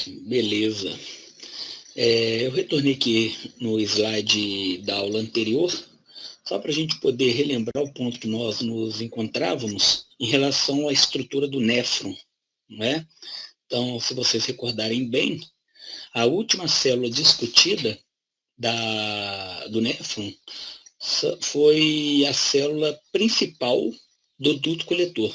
Beleza. Eu retornei aqui no slide da aula anterior, só para a gente poder relembrar o ponto que nós nos encontrávamos em relação à estrutura do néfron, não é? Então, se vocês recordarem bem, a última célula discutida do néfron foi a célula principal do duto coletor.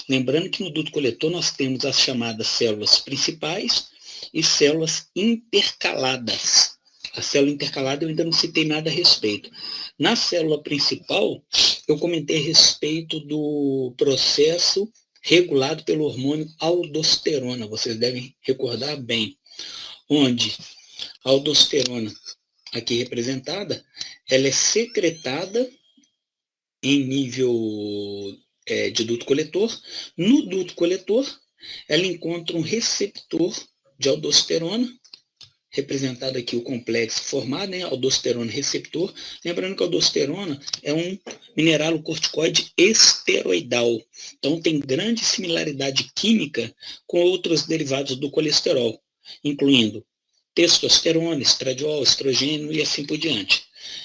Lembrando que no duto coletor nós temos as chamadas células principais e células intercaladas. A célula intercalada eu ainda não citei nada a respeito. Na célula principal, eu comentei a respeito do processo regulado pelo hormônio aldosterona. Vocês devem recordar bem, onde a aldosterona, aqui representada, ela é secretada em nível de duto coletor. No duto coletor, ela encontra um receptor de aldosterona, representado aqui o complexo formado, né, aldosterona receptor. Lembrando que a aldosterona é um mineralocorticoide esteroidal, então tem grande similaridade química com outros derivados do colesterol, incluindo testosterona, estradiol, estrogênio e assim por diante.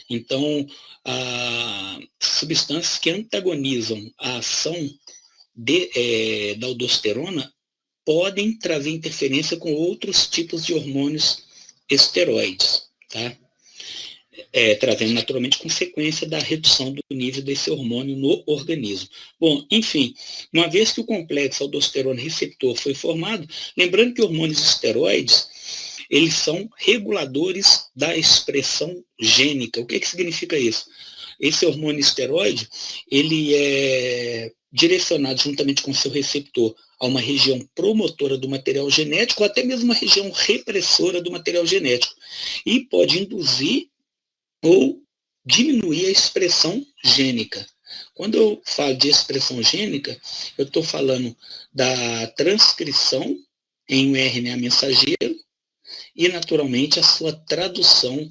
Então, substâncias que antagonizam a ação da aldosterona podem trazer interferência com outros tipos de hormônios esteroides, tá? Trazendo naturalmente consequência da redução do nível desse hormônio no organismo. Bom, enfim, uma vez que o complexo aldosterona receptor foi formado, lembrando que hormônios esteroides, eles são reguladores da expressão gênica. O que significa isso? Esse hormônio esteroide, ele é direcionado juntamente com seu receptor a uma região promotora do material genético, ou até mesmo uma região repressora do material genético, e pode induzir ou diminuir a expressão gênica. Quando eu falo de expressão gênica, eu estou falando da transcrição em um RNA mensageiro e, naturalmente, a sua tradução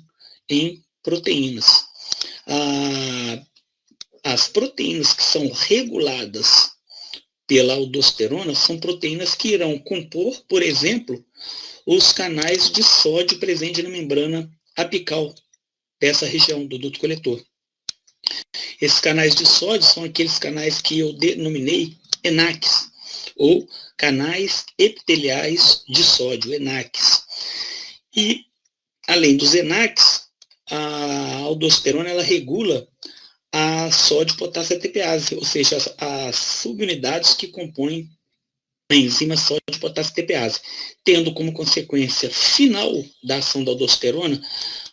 em proteínas. As proteínas que são reguladas pela aldosterona são proteínas que irão compor, por exemplo, os canais de sódio presentes na membrana apical dessa região do duto coletor. Esses canais de sódio são aqueles canais que eu denominei ENaCs, ou canais epiteliais de sódio, ENaCs. E, além dos ENaCs, a aldosterona ela regula a sódio-potássio ATPase, ou seja, as subunidades que compõem a enzima sódio-potássio ATPase, tendo como consequência final da ação da aldosterona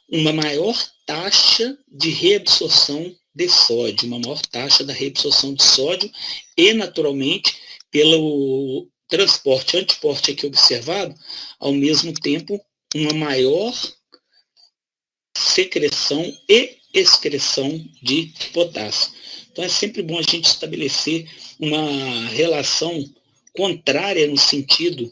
uma maior taxa de reabsorção de sódio, uma maior taxa da reabsorção de sódio e, naturalmente, pelo transporte antiporte aqui observado, ao mesmo tempo, uma maior secreção e excreção de potássio. Então é sempre bom a gente estabelecer uma relação contrária no sentido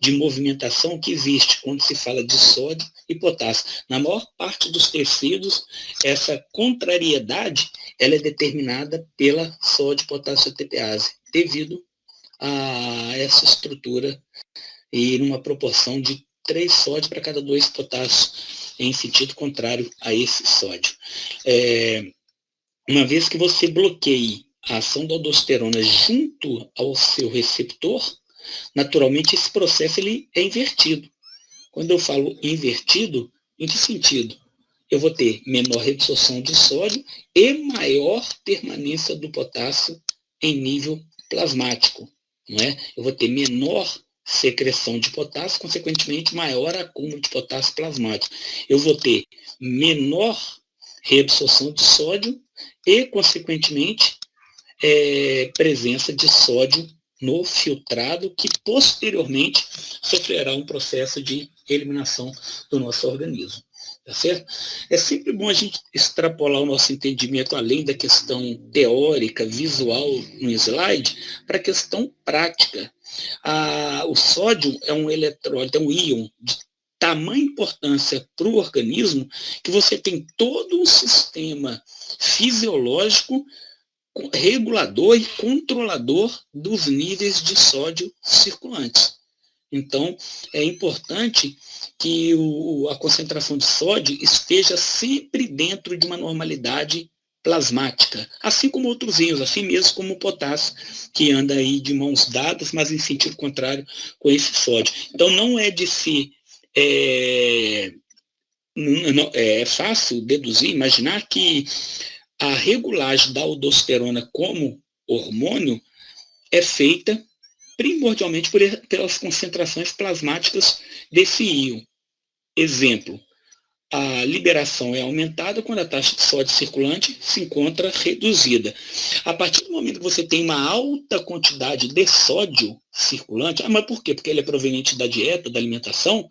de movimentação que existe quando se fala de sódio e potássio. Na maior parte dos tecidos, essa contrariedade ela é determinada pela sódio-potássio ATPase, devido a essa estrutura e numa proporção de 3 sódio para cada 2 potássios, em sentido contrário a esse sódio. Uma vez que você bloqueie a ação da aldosterona junto ao seu receptor, naturalmente esse processo ele é invertido. Quando eu falo invertido, em que sentido? Eu vou ter menor reabsorção de sódio e maior permanência do potássio em nível plasmático, não é? Eu vou ter menor secreção de potássio, consequentemente maior acúmulo de potássio plasmático. Eu vou ter menor reabsorção de sódio e, consequentemente, presença de sódio no filtrado, que posteriormente sofrerá um processo de eliminação do nosso organismo. Tá certo? É sempre bom a gente extrapolar o nosso entendimento além da questão teórica, visual no slide, para a questão prática. O sódio é um eletrólito, é um íon de tamanha importância para o organismo que você tem todo um sistema fisiológico regulador e controlador dos níveis de sódio circulantes. Então, é importante que a concentração de sódio esteja sempre dentro de uma normalidade plasmática, assim como outros íons, assim mesmo como o potássio, que anda aí de mãos dadas, mas em sentido contrário com esse sódio. Então, não é de se... é fácil deduzir, imaginar que a regulagem da aldosterona como hormônio é feita primordialmente pelas concentrações plasmáticas desse íon. Exemplo, a liberação é aumentada quando a taxa de sódio circulante se encontra reduzida. A partir do momento que você tem uma alta quantidade de sódio circulante, mas por quê? Porque ele é proveniente da dieta, da alimentação.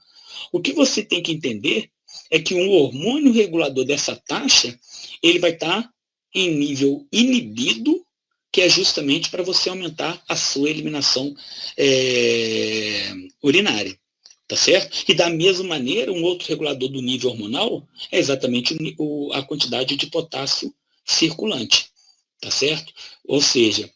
O que você tem que entender é que um hormônio regulador dessa taxa, ele vai estar em nível inibido, que é justamente para você aumentar a sua eliminação urinária. Tá certo? E da mesma maneira, um outro regulador do nível hormonal é exatamente a quantidade de potássio circulante. Tá certo? Ou seja,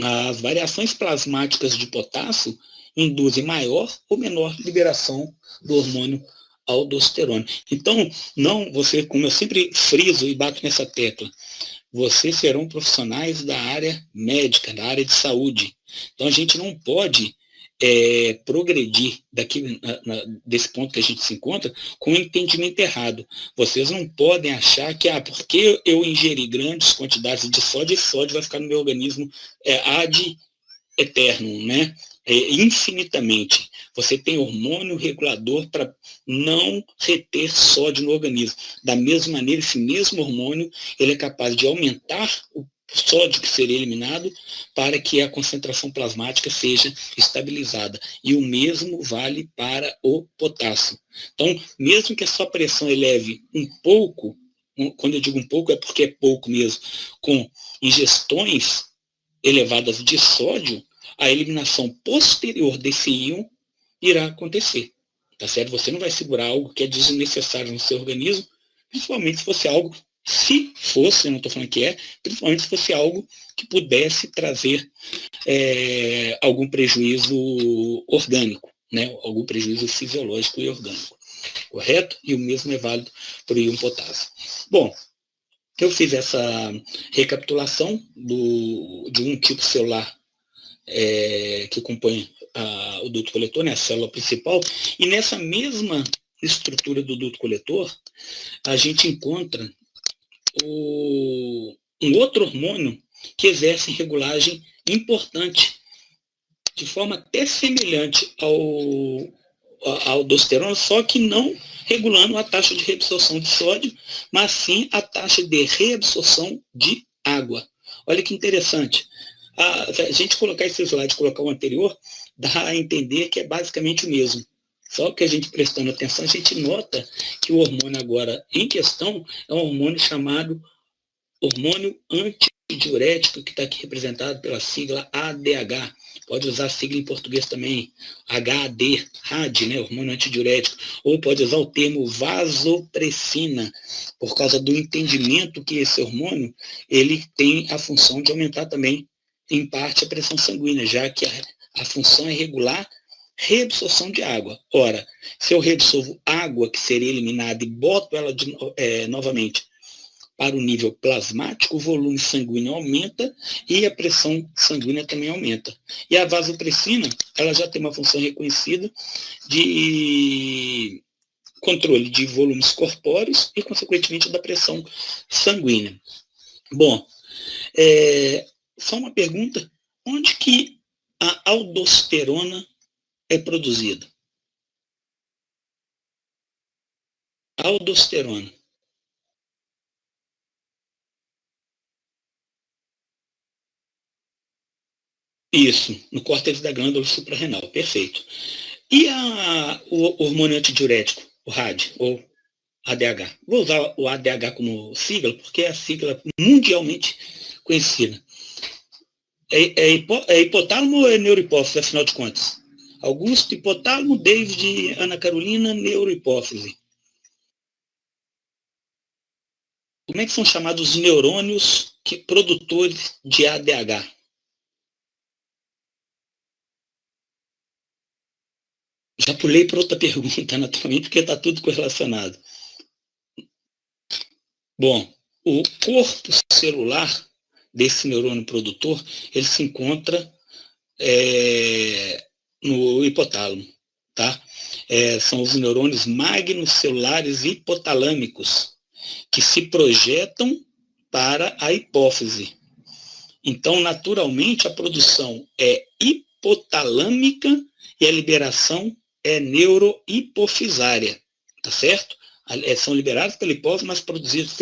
as variações plasmáticas de potássio induzem maior ou menor liberação do hormônio aldosterona. Então, não, você, como eu sempre friso e bato nessa tecla, vocês serão profissionais da área médica, da área de saúde. Então, a gente não pode progredir desse ponto que a gente se encontra com um entendimento errado. Vocês não podem achar que, porque eu ingeri grandes quantidades de sódio, esse sódio vai ficar no meu organismo ad eterno, né? Infinitamente. Você tem hormônio regulador para não reter sódio no organismo. Da mesma maneira, esse mesmo hormônio ele é capaz de aumentar o sódio que seria eliminado para que a concentração plasmática seja estabilizada. E o mesmo vale para o potássio. Então, mesmo que a sua pressão eleve um pouco, quando eu digo um pouco é porque é pouco mesmo, com ingestões elevadas de sódio, a eliminação posterior desse íon irá acontecer. Tá certo? Você não vai segurar algo que é desnecessário no seu organismo, principalmente se fosse algo, se fosse, eu não estou falando que é, principalmente se fosse algo que pudesse trazer algum prejuízo orgânico, né? Algum prejuízo fisiológico e orgânico. Correto? E o mesmo é válido para o íon potássio. Bom, eu fiz essa recapitulação de um tipo celular que compõe o duto coletor, né, a célula principal, e nessa mesma estrutura do duto coletor, a gente encontra um outro hormônio que exerce regulagem importante, de forma até semelhante à aldosterona, só que não regulando a taxa de reabsorção de sódio, mas sim a taxa de reabsorção de água. Olha que interessante. A gente colocar esse slide, colocar o anterior, dá a entender que é basicamente o mesmo. Só que a gente prestando atenção, a gente nota que o hormônio agora em questão é um hormônio chamado hormônio antidiurético, que está aqui representado pela sigla ADH. Pode usar a sigla em português também, HAD, HAD, né, hormônio antidiurético. Ou pode usar o termo vasopressina, por causa do entendimento que esse hormônio ele tem a função de aumentar também, em parte, a pressão sanguínea, já que a função é regular reabsorção de água. Ora, se eu reabsorvo água que seria eliminada e boto ela novamente para o nível plasmático, o volume sanguíneo aumenta e a pressão sanguínea também aumenta. E a vasopressina, ela já tem uma função reconhecida de controle de volumes corpóreos e, consequentemente, da pressão sanguínea. Bom, só uma pergunta, onde que a aldosterona é produzida? Aldosterona. Isso, no córtex da glândula suprarrenal, perfeito. E o hormônio antidiurético, o RAD, ou ADH? Vou usar o ADH como sigla, porque é a sigla mundialmente conhecida. É hipotálamo ou é neurohipófise, afinal de contas? Augusto, hipotálamo, David, Ana Carolina, neurohipófise. Como é que são chamados os neurônios produtores de ADH? Já pulei para outra pergunta, naturalmente, porque está tudo correlacionado. Bom, o corpo celular desse neurônio produtor, ele se encontra no hipotálamo, tá? São os neurônios magnocelulares hipotalâmicos, que se projetam para a hipófise. Então, naturalmente, a produção é hipotalâmica e a liberação é neurohipofisária, tá certo? São liberados pela hipófise, mas produzidos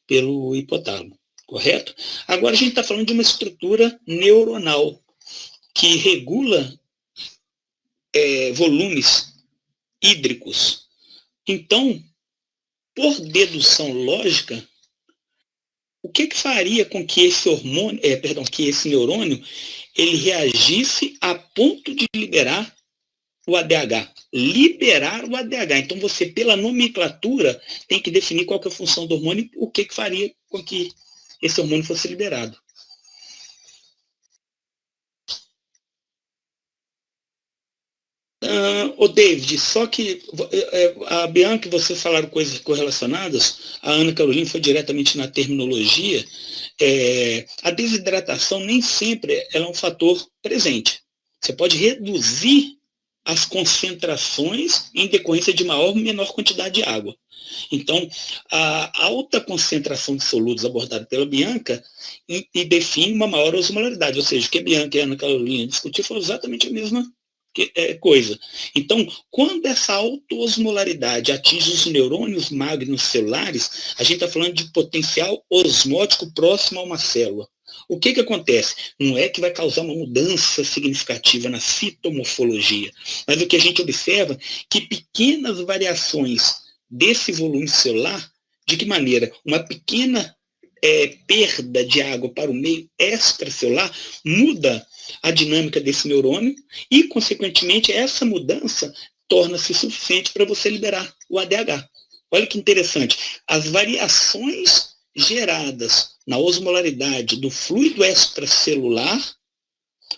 pelo hipotálamo, correto? Agora a gente está falando de uma estrutura neuronal que regula volumes hídricos. Então, por dedução lógica, o que faria com que esse hormônio, que esse neurônio, ele reagisse a ponto de liberar o ADH? Liberar o ADH. Então, você, pela nomenclatura, tem que definir qual que é a função do hormônio e o que faria com que esse hormônio fosse liberado. David, só que a Bianca e você falaram coisas correlacionadas, a Ana Carolina foi diretamente na terminologia. A desidratação nem sempre ela é um fator presente. Você pode reduzir as concentrações em decorrência de maior ou menor quantidade de água. Então, a alta concentração de soludos abordada pela Bianca e define uma maior osmolaridade, ou seja, o que a Bianca e a Ana Carolina discutiram foi exatamente a mesma coisa. Então, quando essa autoosmolaridade atinge os neurônios magnocelulares, a gente está falando de potencial osmótico próximo a uma célula. O que acontece? Não é que vai causar uma mudança significativa na citomorfologia, mas o que a gente observa é que pequenas variações desse volume celular, de que maneira? Uma pequena perda de água para o meio extracelular muda a dinâmica desse neurônio e, consequentemente, essa mudança torna-se suficiente para você liberar o ADH. Olha que interessante. As variações geradas na osmolaridade do fluido extracelular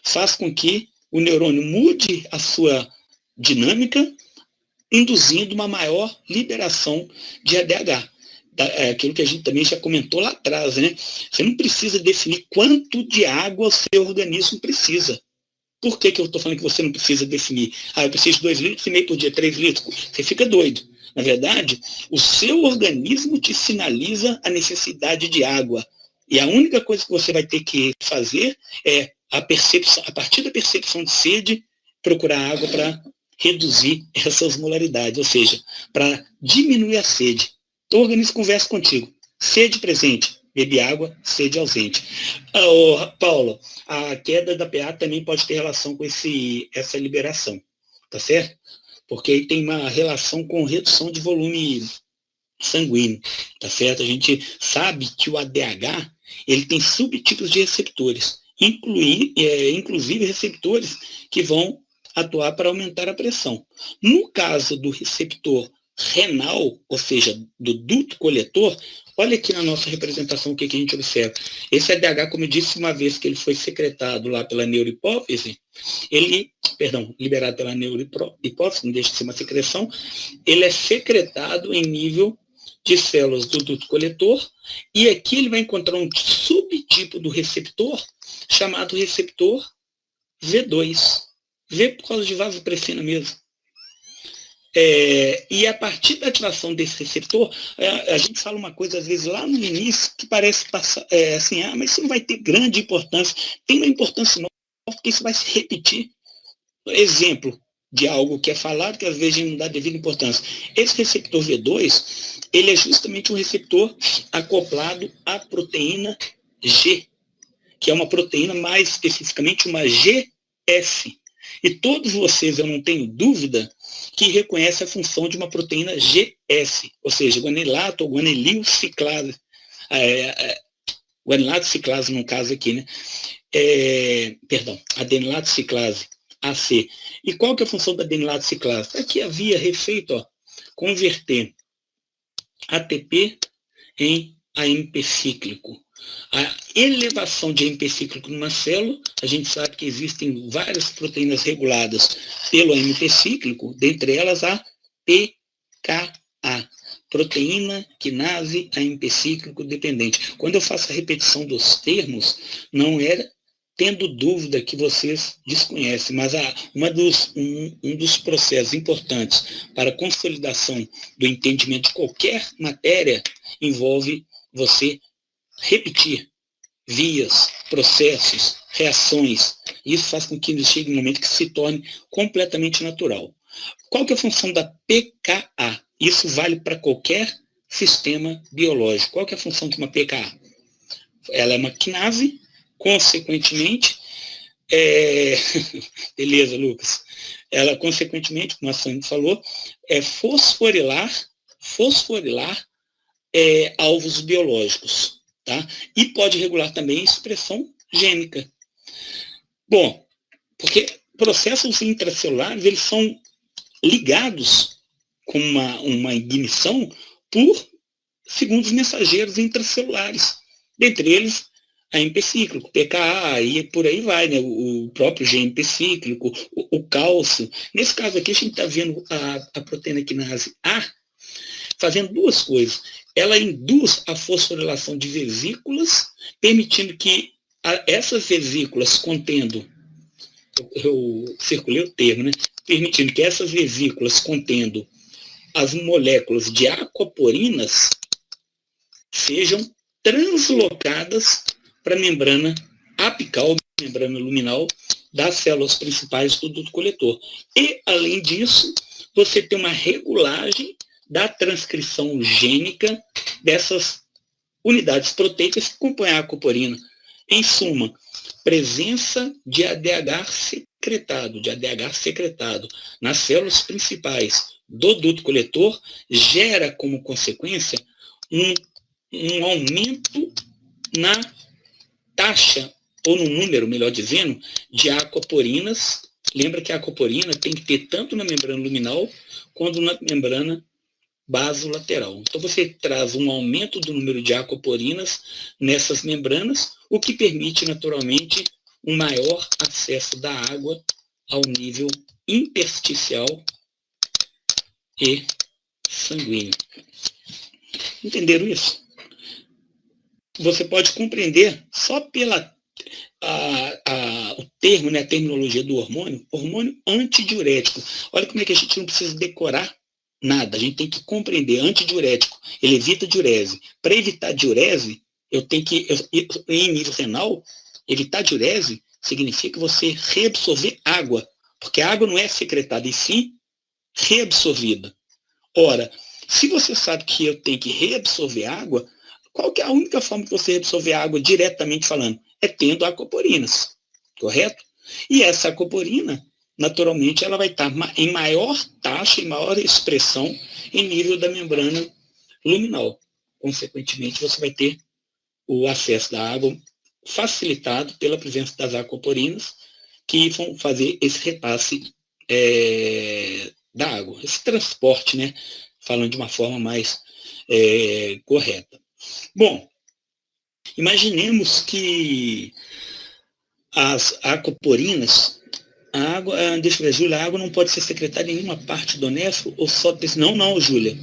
faz com que o neurônio mude a sua dinâmica, induzindo uma maior liberação de ADH. Aquilo que a gente também já comentou lá atrás, né? Você não precisa definir quanto de água o seu organismo precisa. Por que eu estou falando que você não precisa definir? Eu preciso de 2,5 litros por dia, 3 litros. Você fica doido. Na verdade, o seu organismo te sinaliza a necessidade de água. E a única coisa que você vai ter que fazer é, a partir da percepção de sede, procurar água para reduzir essa osmolaridade, ou seja, para diminuir a sede. O organismo conversa contigo. Sede presente, bebe água, sede ausente. Paulo, a queda da pH também pode ter relação com essa liberação, tá certo? Porque aí tem uma relação com redução de volume sanguíneo, tá certo? A gente sabe que o ADH, ele tem subtipos de receptores, inclusive receptores que vão atuar para aumentar a pressão. No caso do receptor renal, ou seja, do duto coletor, olha aqui na nossa representação o que a gente observa. Esse ADH, como eu disse, uma vez que ele foi secretado lá pela neurohipófise, liberado pela neurohipófise, não deixa de ser uma secreção, ele é secretado em nível de células do duto coletor, e aqui ele vai encontrar um subtipo do receptor, chamado receptor V2. V por causa de vasopressina mesmo. E a partir da ativação desse receptor, a gente fala uma coisa, às vezes, lá no início, que parece passar, mas isso não vai ter grande importância. Tem uma importância enorme, porque isso vai se repetir. Exemplo de algo que é falado, que às vezes a gente não dá devida importância. Esse receptor V2, ele é justamente um receptor acoplado à proteína G, que é uma proteína, mais especificamente uma GF. E todos vocês, eu não tenho dúvida, que reconhece a função de uma proteína GS, ou seja, guanilato ou guanilil ciclase. Guanilato ciclase, no caso aqui, né? Adenilato ciclase, AC. E qual que é a função da adenilato ciclase? Aqui havia refeito, converter ATP em AMP cíclico. A elevação de AMP cíclico numa célula, a gente sabe que existem várias proteínas reguladas pelo AMP cíclico, dentre elas a PKA, proteína quinase AMP cíclico dependente. Quando eu faço a repetição dos termos, não é tendo dúvida que vocês desconhecem, mas um dos processos importantes para a consolidação do entendimento de qualquer matéria envolve você repetir vias, processos, reações. Isso faz com que chegue um momento que se torne completamente natural. Qual que é a função da PKA? Isso vale para qualquer sistema biológico. Qual que é a função de uma PKA? Ela é uma quinase, consequentemente, beleza, Lucas. Ela, consequentemente, como a Sônia falou, é fosforilar alvos biológicos. Tá? E pode regular também a expressão gênica. Bom, porque processos intracelulares, eles são ligados com uma ignição por segundos mensageiros intracelulares, dentre eles AMP cíclico, PKA, e por aí vai, né? O próprio GMP cíclico, o cálcio. Nesse caso aqui, a gente está vendo a proteína quinase A fazendo duas coisas. Ela induz a fosforilação de vesículas, permitindo que essas vesículas contendo, eu circulei o termo, né? Permitindo que essas vesículas contendo as moléculas de aquaporinas sejam translocadas para a membrana apical, membrana luminal das células principais do duto coletor. E, além disso, você tem uma regulagem da transcrição gênica dessas unidades proteicas que compõem a aquaporina. Em suma, presença de ADH secretado nas células principais do duto coletor gera como consequência um aumento na taxa, ou no número, melhor dizendo, de aquaporinas. Lembra que a aquaporina tem que ter tanto na membrana luminal quanto na membrana basolateral. Então você traz um aumento do número de aquaporinas nessas membranas, o que permite naturalmente um maior acesso da água ao nível intersticial e sanguíneo. Entenderam isso? Você pode compreender só pela o termo, né, a terminologia do hormônio antidiurético. Olha como é que a gente não precisa decorar nada, a gente tem que compreender. Antidiurético, ele evita diurese. Para evitar diurese, em nível renal, evitar diurese significa você reabsorver água, porque a água não é secretada, e sim reabsorvida. Ora, se você sabe que eu tenho que reabsorver água, qual que é a única forma de você reabsorver água diretamente falando? É tendo aquaporinas, correto? E essa aquaporina, naturalmente, ela vai estar em maior taxa, em maior expressão em nível da membrana luminal. Consequentemente, você vai ter o acesso da água facilitado pela presença das aquaporinas, que vão fazer esse repasse da água, esse transporte, né? Falando de uma forma mais correta. Bom, imaginemos que as aquaporinas, deixa eu ver, Júlia, a água não pode ser secretada em nenhuma parte do néfro ou só... Não, Júlia.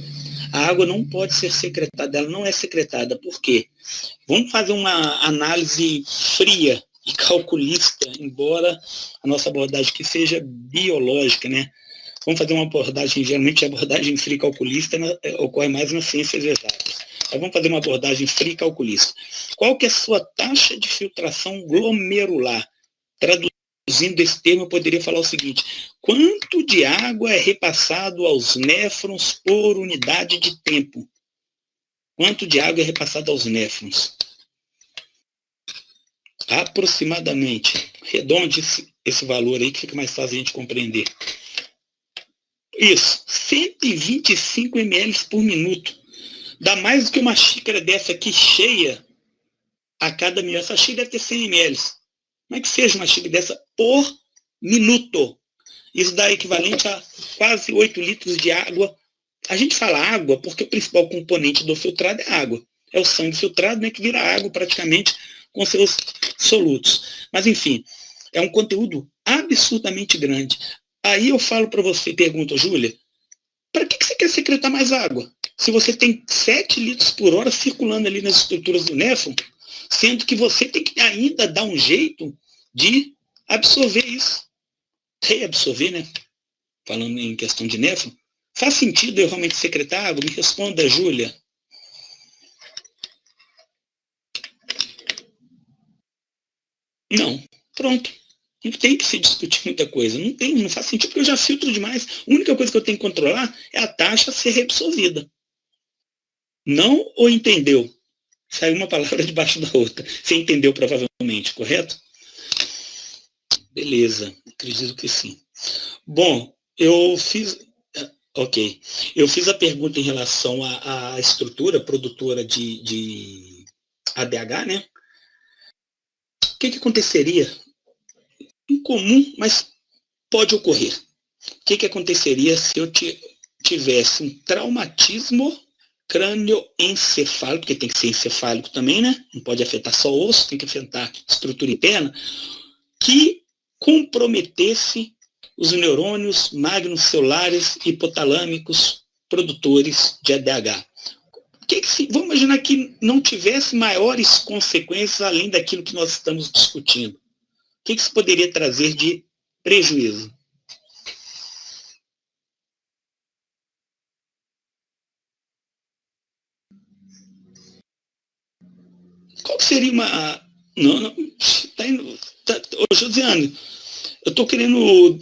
A água não pode ser secretada, ela não é secretada. Por quê? Vamos fazer uma análise fria e calculista, embora a nossa abordagem aqui seja biológica, né? Vamos fazer uma abordagem, geralmente a abordagem fria e calculista ocorre mais nas ciências exatas. Mas vamos fazer uma abordagem fria e calculista. Qual que é a sua taxa de filtração glomerular? Traduzindo esse termo, eu poderia falar o seguinte: quanto de água é repassado aos néfrons por unidade de tempo? Quanto de água é repassado aos néfrons? Aproximadamente. Redonde esse valor aí, que fica mais fácil a gente compreender. Isso, 125 ml por minuto. Dá mais do que uma xícara dessa aqui cheia a cada minuto. Essa xícara deve ter 100 ml. Como é que seja uma xícara dessa por minuto? Isso dá equivalente a quase 8 litros de água. A gente fala água porque o principal componente do filtrado é água. é o sangue filtrado, né, que vira água praticamente com seus solutos. Mas, enfim, é um conteúdo absurdamente grande. Aí eu falo para você, pergunto, Júlia, para que você quer secretar mais água? Se você tem 7 litros por hora circulando ali nas estruturas do néfron, sendo que você tem que ainda dar um jeito de absorver isso. Reabsorver, né? Falando em questão de néfron. Faz sentido eu realmente secretar água? Me responda, Júlia. Não. Pronto. Não tem que se discutir muita coisa. Não faz sentido, porque eu já filtro demais. A única coisa que eu tenho que controlar é a taxa a ser reabsorvida. Não ou entendeu? Saiu uma palavra debaixo da outra. Você entendeu provavelmente, correto? Beleza, acredito que sim. Bom, eu fiz. Ok. Eu fiz a pergunta em relação à estrutura produtora de ADH, né? O que aconteceria? Incomum, mas pode ocorrer. O que aconteceria se eu tivesse um traumatismo crânioencefálico, porque tem que ser encefálico também, né? Não pode afetar só o osso, tem que afetar a estrutura interna, que comprometesse os neurônios magnocelulares hipotalâmicos produtores de ADH. Vamos imaginar que não tivesse maiores consequências além daquilo que nós estamos discutindo. O que isso poderia trazer de prejuízo? Qual seria uma... Não, tá indo... Ô, Josiane, eu estou querendo,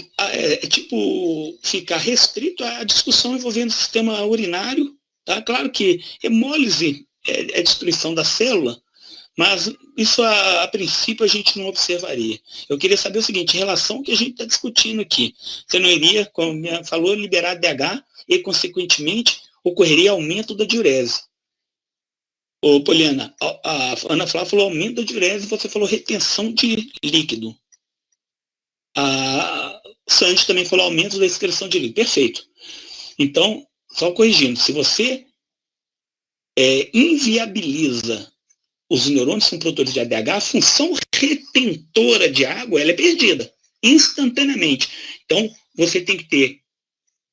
ficar restrito à discussão envolvendo o sistema urinário. Tá? Claro que hemólise é destruição da célula, mas isso, a princípio, a gente não observaria. Eu queria saber o seguinte, em relação ao que a gente está discutindo aqui, você não iria, como falou, liberar DH e, consequentemente, ocorreria aumento da diurese. Ô, Poliana, a Ana Flávia falou aumento da diurese, você falou retenção de líquido. A Sandy também falou aumento da excreção de líquido. Perfeito. Então, só corrigindo, se você inviabiliza os neurônios que são produtores de ADH, a função retentora de água ela é perdida instantaneamente. Então, você tem que ter,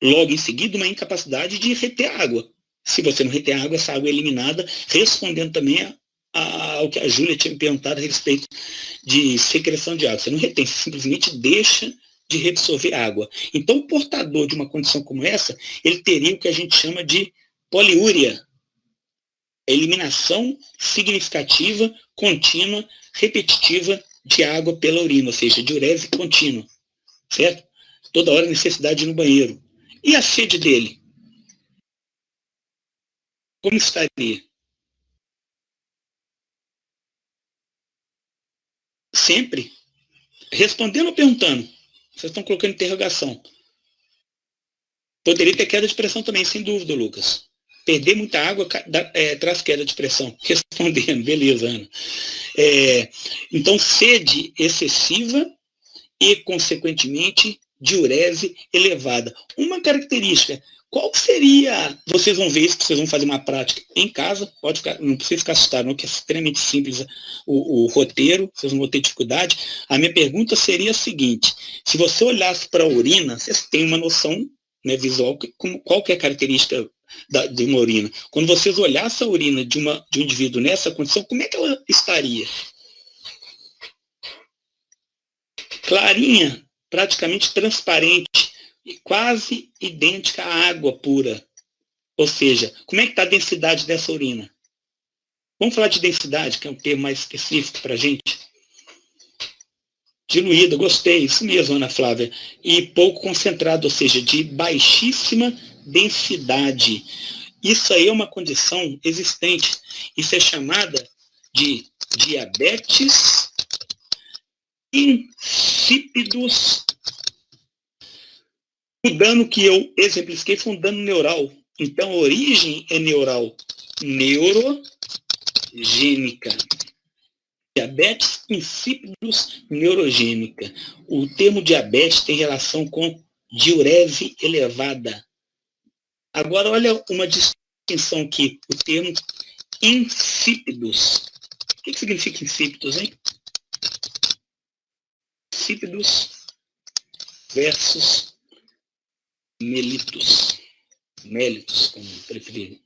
logo em seguida, uma incapacidade de reter água. Se você não reter água, essa água é eliminada, respondendo também ao que a Júlia tinha me perguntado a respeito de secreção de água. Você não retém, você simplesmente deixa de reabsorver água. Então, o portador de uma condição como essa, ele teria o que a gente chama de poliúria, eliminação significativa, contínua, repetitiva de água pela urina, ou seja, diurese contínua, certo? Toda hora necessidade de ir no banheiro. E a sede dele? Como estaria? Sempre? Respondendo ou perguntando? Vocês estão colocando interrogação. Poderia ter queda de pressão também, sem dúvida, Lucas. Perder muita água traz queda de pressão. Respondendo, beleza, Ana. Então, sede excessiva e, consequentemente, diurese elevada. Uma característica, qual seria... Vocês vão ver isso, vocês vão fazer uma prática em casa, não precisa ficar assustado, não, que é extremamente simples o roteiro, vocês não vão ter dificuldade. A minha pergunta seria a seguinte, se você olhasse para a urina, vocês têm uma noção, né, visual, qual que é a característica de uma urina. Quando vocês olhassem a urina de um indivíduo nessa condição, como é que ela estaria? Clarinha, praticamente transparente, e quase idêntica à água pura. Ou seja, como é que está a densidade dessa urina? Vamos falar de densidade, que é um termo mais específico para a gente. Diluída, gostei, isso mesmo, Ana Flávia. E pouco concentrado, ou seja, de baixíssima densidade. Isso aí é uma condição existente. Isso é chamada de diabetes insípidos. O dano que eu exemplifiquei foi um dano neural. Então, a origem é neural, neurogênica. Diabetes insípidos neurogênica. O termo diabetes tem relação com diurese elevada. Agora, olha uma distinção aqui. O termo insípidos. O que significa insípidos, hein? Insípidos versus melitos. Mélitos, como preferir.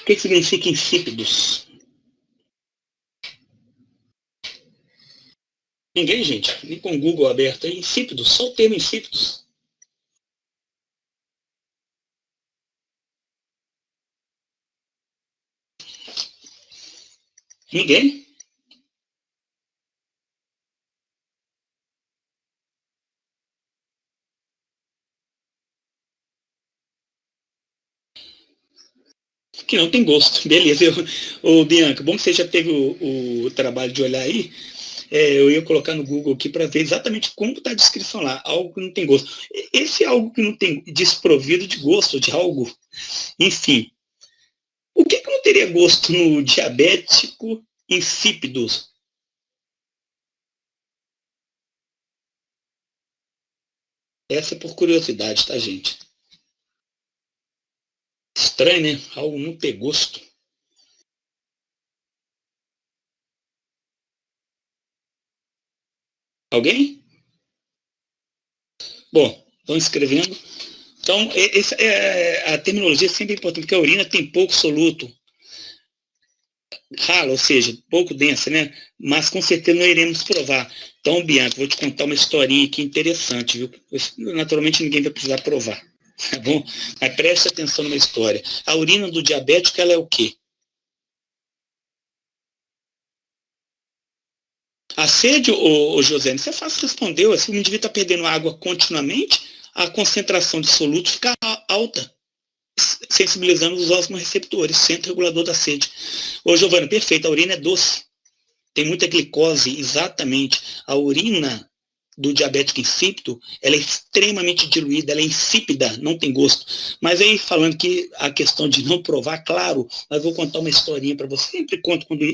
O que significa insípidos? Ninguém, gente. Nem com o Google aberto. É insípidos, só o termo insípidos. Ninguém? Que não tem gosto. Beleza. Ô, Bianca, bom que você já teve o trabalho de olhar aí. Eu ia colocar no Google aqui para ver exatamente como está a descrição lá. Algo que não tem gosto. Esse algo que não tem desprovido de gosto, de algo. Enfim. O que não teria gosto no diabético insípido? Essa é por curiosidade, tá, gente? Estranho, né? Algo não ter gosto. Alguém? Bom, estão escrevendo. Então, a terminologia é sempre importante, porque a urina tem pouco soluto, rala, ou seja, pouco densa, né? Mas com certeza não iremos provar. Então, Bianca, vou te contar uma historinha aqui interessante, viu? Naturalmente ninguém vai precisar provar, tá bom? Mas preste atenção numa história. A urina do diabético, ela é o quê? A sede, ô José, isso é fácil responder. Se o indivíduo está perdendo água continuamente, a concentração de solutos fica alta, sensibilizando os osmorreceptores, centro regulador da sede. Ô, Giovana, perfeito, a urina é doce. Tem muita glicose, exatamente. A urina do diabético insípido, ela é extremamente diluída, ela é insípida, não tem gosto. Mas aí, falando que a questão de não provar, claro, mas vou contar uma historinha para você, sempre conto quando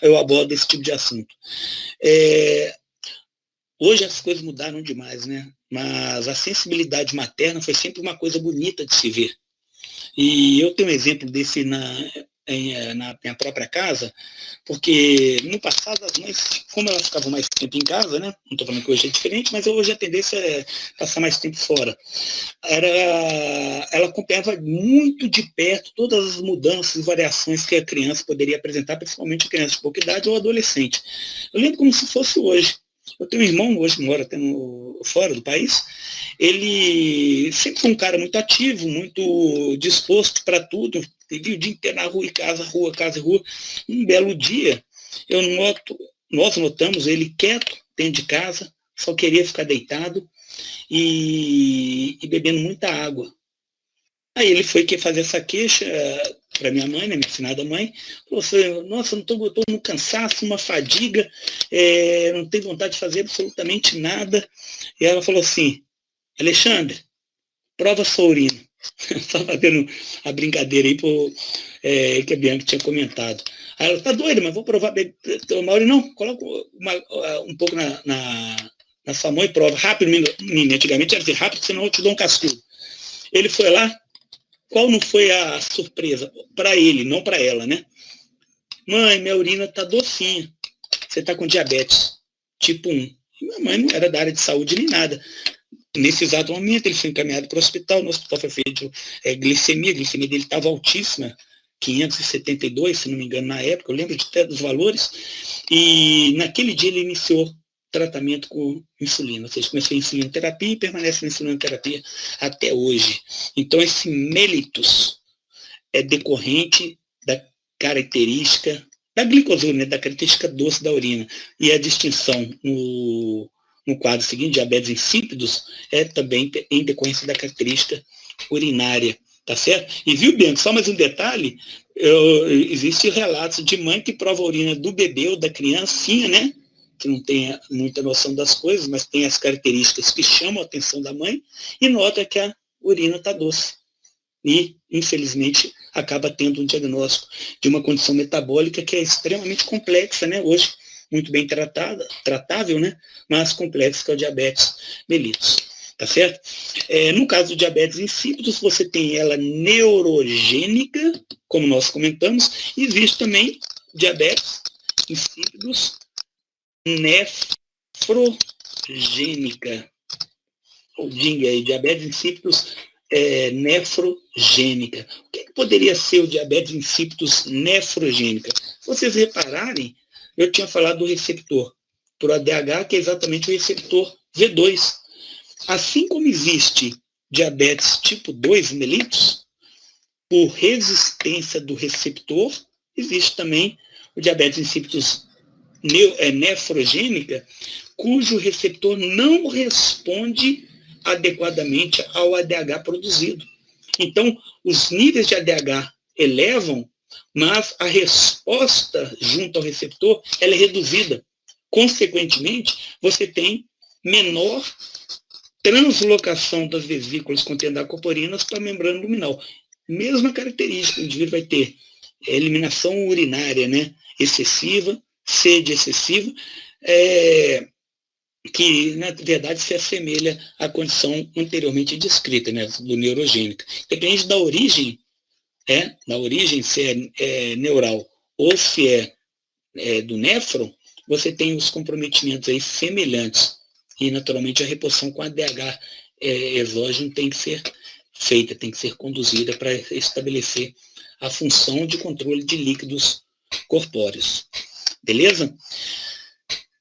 eu abordo esse tipo de assunto. Hoje as coisas mudaram demais, né? Mas a sensibilidade materna foi sempre uma coisa bonita de se ver. E eu tenho um exemplo desse na minha própria casa, porque no passado as mães, como elas ficavam mais tempo em casa, né? Não estou falando que hoje é diferente, mas hoje a tendência é passar mais tempo fora. Ela acompanhava muito de perto todas as mudanças e variações que a criança poderia apresentar, principalmente a criança de pouca idade ou adolescente. Eu lembro como se fosse hoje. Eu tenho um irmão hoje que mora até fora do país. Ele sempre foi um cara muito ativo, muito disposto para tudo. Vivia o dia inteiro na rua e casa, rua, casa e rua. Um belo dia, nós notamos ele quieto dentro de casa, só queria ficar deitado e bebendo muita água. Aí ele foi fazer essa queixa para minha mãe, né, minha afinada mãe, falou assim, nossa, eu estou num cansaço, uma fadiga, não tenho vontade de fazer absolutamente nada. E ela falou assim, Alexandre, prova sua urina. Só fazendo a brincadeira aí que a Bianca tinha comentado. Aí ela, tá doida, mas vou provar tomar urina. Não, coloca um pouco na sua mão e prova. Rápido, menina. Antigamente era assim, rápido, senão eu te dou um cascudo. Ele foi lá, qual não foi a surpresa? Para ele, não para ela, né? Mãe, minha urina tá docinha. Você tá com diabetes tipo 1. E minha mãe não era da área de saúde nem nada. Nesse exato momento, ele foi encaminhado para o hospital. No hospital foi feito glicemia. A glicemia dele estava altíssima, 572, se não me engano, na época. Eu lembro até dos valores. E naquele dia ele iniciou tratamento com insulina. Ou seja, começou a insulinoterapia e permanece na insulinoterapia até hoje. Então, esse mellitus é decorrente da característica da glicosura, né, da característica doce da urina. E a distinção no quadro seguinte, diabetes insípidos, é também em decorrência da característica urinária, tá certo? E viu, Bianca, só mais um detalhe, existem relatos de mãe que prova a urina do bebê ou da criancinha, né, que não tem muita noção das coisas, mas tem as características que chamam a atenção da mãe, e nota que a urina está doce. E, infelizmente, acaba tendo um diagnóstico de uma condição metabólica que é extremamente complexa, né, hoje, muito bem tratável, né? Mas complexo, que é o diabetes mellitus. tá certo? No caso do diabetes insípidos, você tem ela neurogênica, como nós comentamos, e existe também diabetes insípidos nefrogênica, ou DING aí, diabetes insípidos nefrogênica. O que poderia ser o diabetes insípidos nefrogênica? Se vocês repararem, eu tinha falado do receptor por ADH, que é exatamente o receptor V2. Assim como existe diabetes tipo 2 mellitus, por resistência do receptor, existe também o diabetes insípidos nefrogênica, cujo receptor não responde adequadamente ao ADH produzido. Então, os níveis de ADH elevam, mas a resposta junto ao receptor ela é reduzida. Consequentemente, você tem menor translocação das vesículas contendo aquaporina para a membrana luminal. Mesma característica, o indivíduo vai ter eliminação urinária, né, excessiva, sede excessiva, que, na verdade, se assemelha à condição anteriormente descrita, né, do neurogênica. Depende da origem, se é neural ou se é do néfron, você tem os comprometimentos aí semelhantes. E, naturalmente, a reposição com ADH exógeno tem que ser feita, tem que ser conduzida para estabelecer a função de controle de líquidos corpóreos. Beleza?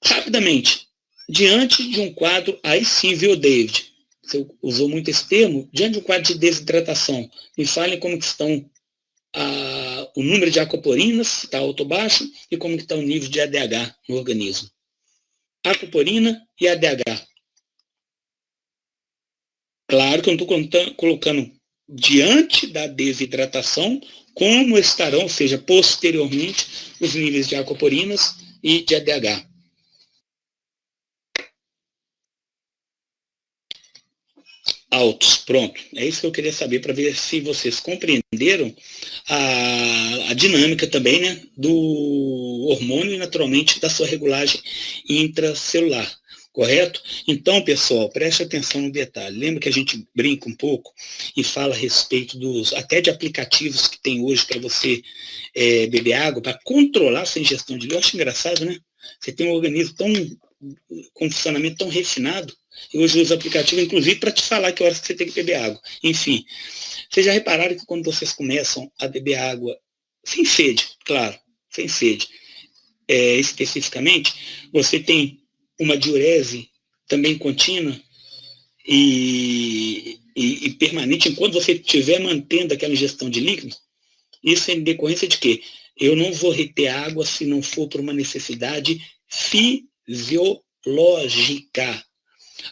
Rapidamente, diante de um quadro, aí sim, viu, David? Você usou muito esse termo. Diante de um quadro de desidratação, me falem como que estão o número de aquaporinas, se está alto ou baixo, e como que está o nível de ADH no organismo. Aquaporina e ADH. Claro que eu não estou colocando diante da desidratação como estarão, ou seja, posteriormente, os níveis de aquaporinas e de ADH. Altos, pronto. É isso que eu queria saber para ver se vocês compreenderam a dinâmica também, né, do hormônio e, naturalmente, da sua regulagem intracelular. Correto? Então, pessoal, preste atenção no detalhe. Lembra que a gente brinca um pouco e fala a respeito até de aplicativos que tem hoje para você beber água, para controlar essa ingestão de líquido. Eu acho engraçado, né? Você tem um organismo com funcionamento tão refinado, e hoje usa aplicativo, inclusive, para te falar que horas que você tem que beber água. Enfim, vocês já repararam que quando vocês começam a beber água, sem sede, claro, sem sede, especificamente, você tem uma diurese também contínua e permanente, enquanto você estiver mantendo aquela ingestão de líquidos, isso é em decorrência de quê? Eu não vou reter água se não for por uma necessidade fisiológica.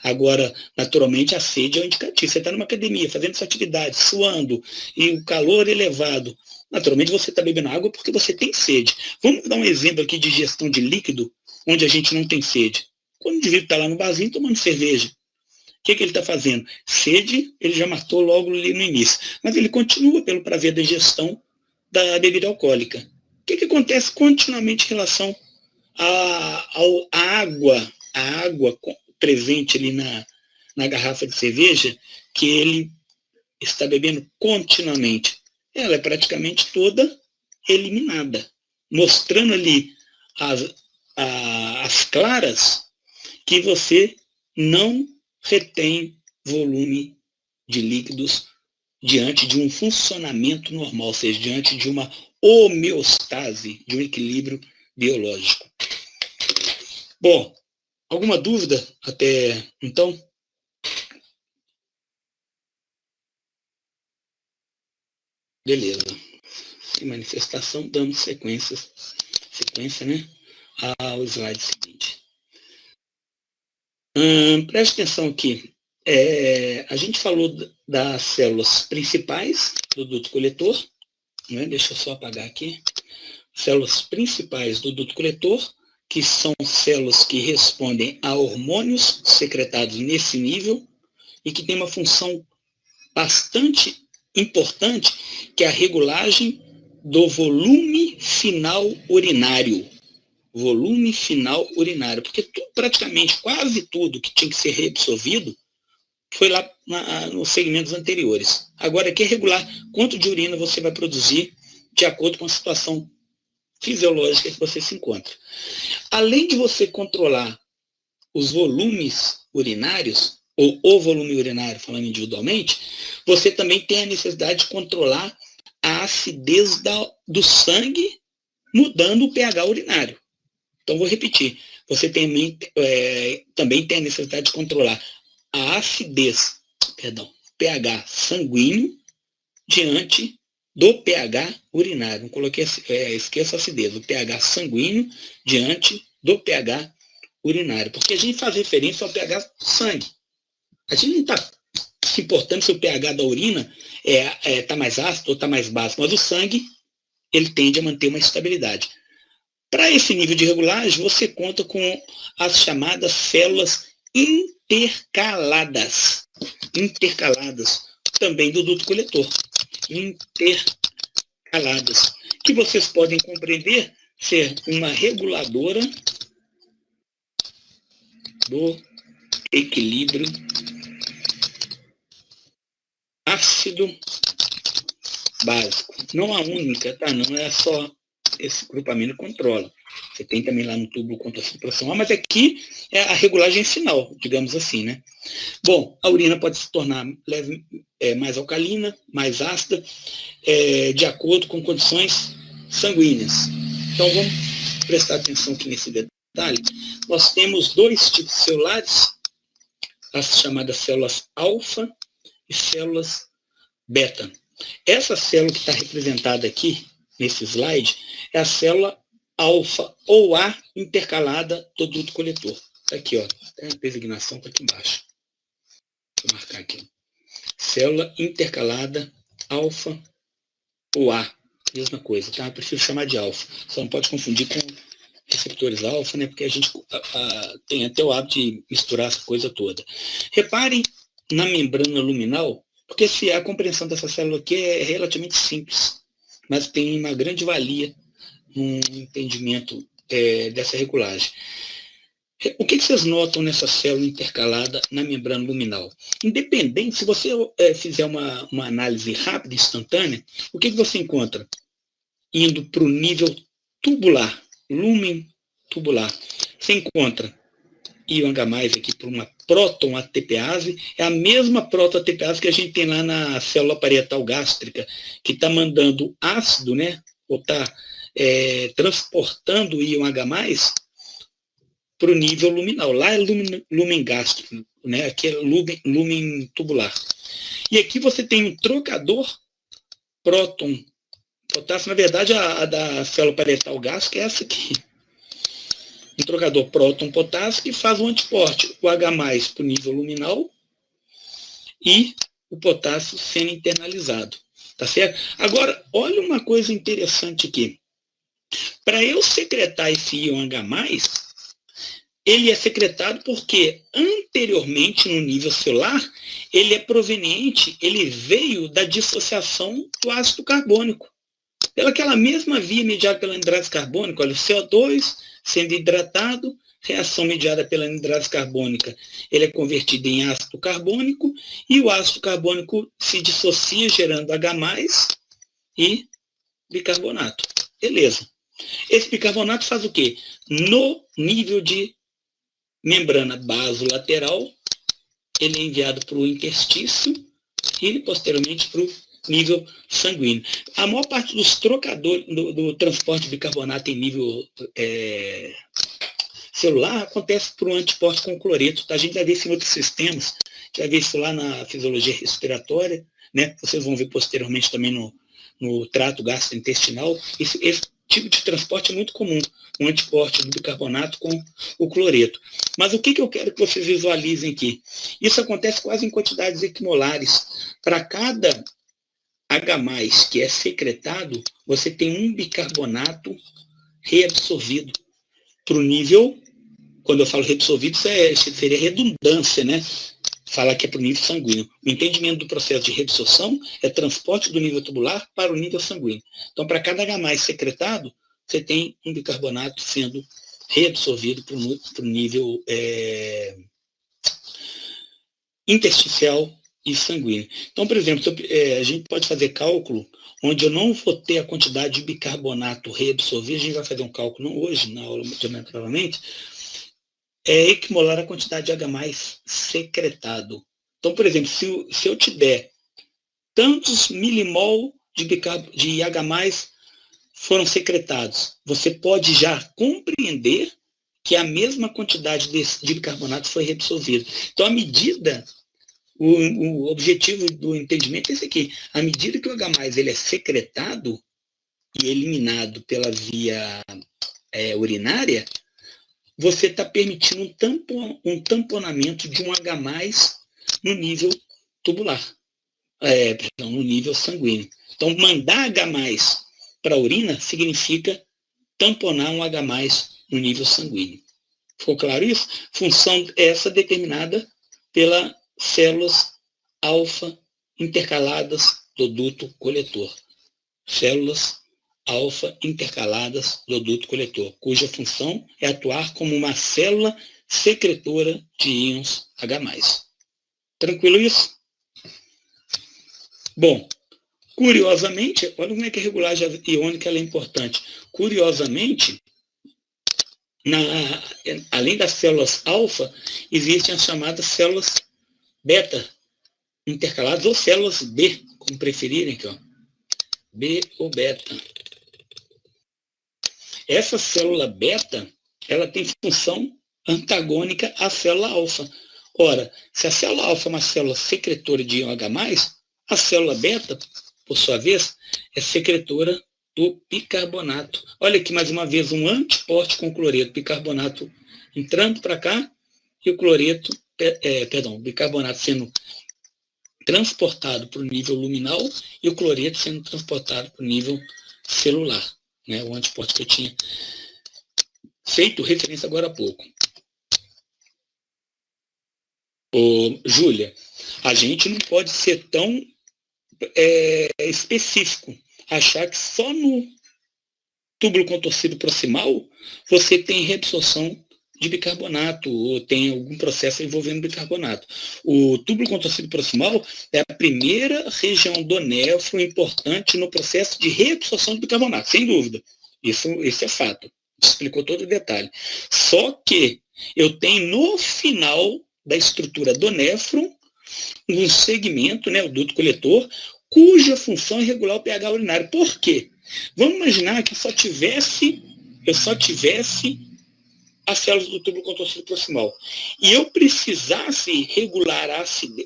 Agora, naturalmente, a sede é um indicativo. Você está numa academia, fazendo sua atividade, suando, e o calor elevado. Naturalmente, você está bebendo água porque você tem sede. Vamos dar um exemplo aqui de ingestão de líquido, onde a gente não tem sede. Quando o indivíduo está lá no barzinho tomando cerveja, o que ele está fazendo? Sede, ele já matou logo ali no início. Mas ele continua pelo prazer da ingestão da bebida alcoólica. O que acontece continuamente em relação à água? A água presente ali na garrafa de cerveja, que ele está bebendo continuamente. Ela é praticamente toda eliminada, mostrando ali as claras que você não retém volume de líquidos diante de um funcionamento normal, ou seja, diante de uma homeostase, de um equilíbrio biológico. Bom, alguma dúvida até então? Beleza. Sem manifestação, damos sequência, né, ao slide seguinte. Preste atenção aqui. A gente falou das células principais do duto coletor, né? Deixa eu só apagar aqui. Células principais do duto coletor, que são células que respondem a hormônios secretados nesse nível e que tem uma função bastante importante, que é a regulagem do volume final urinário. Volume final urinário, porque praticamente quase tudo que tinha que ser reabsorvido foi lá nos segmentos anteriores. Agora aqui é regular quanto de urina você vai produzir de acordo com a situação fisiológica que você se encontra. Além de você controlar os volumes urinários, ou o volume urinário, falando individualmente, você também tem a necessidade de controlar a acidez do sangue, mudando o pH urinário. Então, vou repetir. Você também tem a necessidade de controlar a acidez, pH sanguíneo, diante do pH urinário. Não coloquei, esqueça a acidez, o pH sanguíneo diante do pH urinário. Porque a gente faz referência ao pH do sangue. A gente não está se importando se o pH da urina está mais ácido ou está mais baixo, mas o sangue ele tende a manter uma estabilidade. Para esse nível de regulagem, você conta com as chamadas células intercaladas, também do duto coletor, intercaladas, que vocês podem compreender ser uma reguladora do equilíbrio ácido básico. Não a única, tá? Não é só esse grupamento controla. Você tem também lá no tubo contra-supressão, mas aqui é a regulagem final, digamos assim, né? Bom, a urina pode se tornar mais alcalina, mais ácida, de acordo com condições sanguíneas. Então, vamos prestar atenção aqui nesse detalhe. Nós temos dois tipos celulares, as chamadas células alfa e células beta. Essa célula que está representada aqui, nesse slide, é a célula alfa ou A intercalada do duto coletor. Tá aqui, ó. Tem a designação tá aqui embaixo. Vou marcar aqui. Célula intercalada alfa ou A. Mesma coisa, tá? Eu prefiro chamar de alfa. Só não pode confundir com receptores alfa, né? Porque a gente tem até o hábito de misturar essa coisa toda. Reparem na membrana luminal, porque a compreensão dessa célula aqui é relativamente simples, mas tem uma grande valia no entendimento dessa regulagem. O que vocês notam nessa célula intercalada na membrana luminal? Independente, se você fizer uma análise rápida e instantânea, o que você encontra? Indo para o nível tubular, lumen tubular, você encontra íon H+, aqui por uma próton-ATPase, é a mesma próton-ATPase que a gente tem lá na célula parietal gástrica, que está mandando ácido, né, ou está transportando o íon H+, para o nível luminal. Lá é lumen gástrico, né, aqui é lumen tubular. E aqui você tem um trocador próton-potássio, na verdade a da célula parietal gástrica é essa aqui. Um trocador próton-potássio que faz um antiporte, o H+ para o nível luminal e o potássio sendo internalizado. Tá certo? Agora, olha uma coisa interessante aqui. Para eu secretar esse íon H+, ele é secretado porque anteriormente no nível celular, ele é proveniente, ele veio da dissociação do ácido carbônico. Pelaquela mesma via mediada pela anidrase carbônica, olha, o CO2 sendo hidratado, reação mediada pela anidrase carbônica, ele é convertido em ácido carbônico, e o ácido carbônico se dissocia, gerando H+, e bicarbonato. Beleza. Esse bicarbonato faz o quê? No nível de membrana basolateral, ele é enviado para o interstício e posteriormente para o nível sanguíneo. A maior parte dos trocadores do transporte de bicarbonato em nível celular acontece por um antiporte com cloreto. Tá? A gente vai ver isso em outros sistemas, vai ver isso lá na fisiologia respiratória, né? Vocês vão ver posteriormente também no trato gastrointestinal. Esse tipo de transporte é muito comum, um antiporte do bicarbonato com o cloreto. Mas o que eu quero que vocês visualizem aqui? Isso acontece quase em quantidades equimolares. Para cada H+, que é secretado, você tem um bicarbonato reabsorvido para o nível, quando eu falo reabsorvido, isso seria redundância, né? Falar que é para o nível sanguíneo. O entendimento do processo de reabsorção é transporte do nível tubular para o nível sanguíneo. Então, para cada H+ secretado, você tem um bicarbonato sendo reabsorvido para o nível intersticial e sanguíneo. Então, por exemplo, a gente pode fazer cálculo onde eu não vou ter a quantidade de bicarbonato reabsorvido, a gente vai fazer um cálculo não hoje, na aula provavelmente, equimolar a quantidade de H+ secretado. Então, por exemplo, se eu te der tantos milimol de H+ foram secretados, você pode já compreender que a mesma quantidade de bicarbonato foi reabsorvida. Então, o objetivo do entendimento é esse aqui. À medida que o H+ ele é secretado e eliminado pela via urinária, você está permitindo um tamponamento de um H+ no nível tubular, no nível sanguíneo. Então, mandar H+ para a urina significa tamponar um H+ no nível sanguíneo. Ficou claro isso? Função essa determinada pelas células alfa intercaladas do duto coletor. Células alfa intercaladas do duto coletor, cuja função é atuar como uma célula secretora de íons H+. Tranquilo isso? Bom, curiosamente, olha como é que a regulagem iônica é importante. Curiosamente, além das células alfa, existem as chamadas células beta intercaladas, ou células B, como preferirem aqui, ó. B ou beta. Essa célula beta, ela tem função antagônica à célula alfa. Ora, se a célula alfa é uma célula secretora de íon H+, a célula beta, por sua vez, é secretora do bicarbonato. Olha aqui mais uma vez um antiporte com cloreto, bicarbonato entrando para cá e o cloreto, o bicarbonato sendo transportado para o nível luminal e o cloreto sendo transportado para o nível celular, né? O antiporte que eu tinha feito referência agora há pouco. Júlia, a gente não pode ser tão específico, achar que só no túbulo contorcido proximal você tem reabsorção de bicarbonato ou tem algum processo envolvendo bicarbonato. O túbulo contorcido proximal é a primeira região do néfron importante no processo de reabsorção de bicarbonato, sem dúvida. Isso é fato. Explicou todo o detalhe. Só que eu tenho no final da estrutura do néfron um segmento, né, o duto coletor, cuja função é regular o pH urinário. Por quê? Vamos imaginar que eu só tivesse as células do túbulo contorcido proximal e eu precisasse regular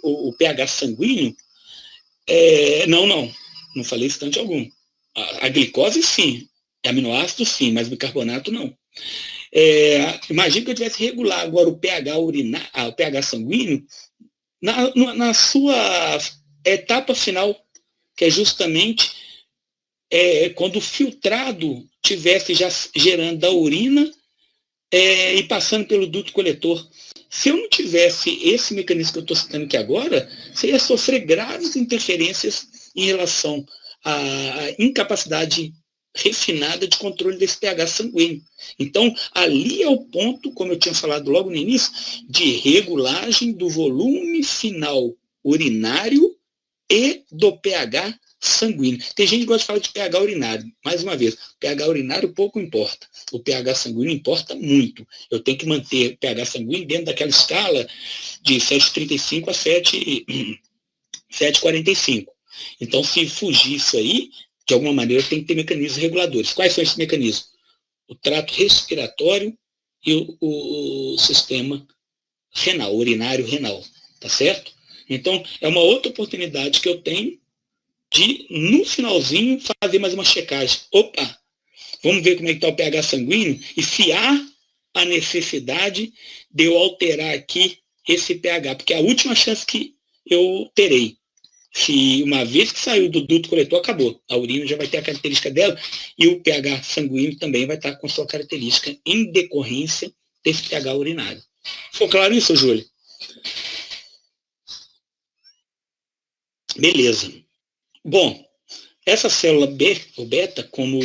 o pH sanguíneo, não falei instante algum. A glicose sim, aminoácido sim, mas bicarbonato não. Imagina que eu tivesse regular agora o pH o pH sanguíneo na sua etapa final, que é justamente quando o filtrado tivesse já gerando da urina e passando pelo duto coletor. Se eu não tivesse esse mecanismo que eu estou citando aqui agora, você ia sofrer graves interferências em relação à incapacidade refinada de controle desse pH sanguíneo. Então, ali é o ponto, como eu tinha falado logo no início, de regulagem do volume final urinário e do pH sanguíneo. Tem gente que gosta de falar de pH urinário. Mais uma vez, pH urinário pouco importa. O pH sanguíneo importa muito. Eu tenho que manter o pH sanguíneo dentro daquela escala de 7,35 a 7,45. Então, se fugir isso aí, de alguma maneira, tem que ter mecanismos reguladores. Quais são esses mecanismos? O trato respiratório e o sistema renal, urinário renal. Tá certo? Então, é uma outra oportunidade que eu tenho de, no finalzinho, fazer mais uma checagem. Opa, vamos ver como é que está o pH sanguíneo e se há a necessidade de eu alterar aqui esse pH, porque é a última chance que eu terei. Se uma vez que saiu do duto coletor, acabou. A urina já vai ter a característica dela e o pH sanguíneo também vai estar com sua característica em decorrência desse pH urinário. Ficou claro isso, Júlio? Beleza. Bom, essa célula B, ou beta, como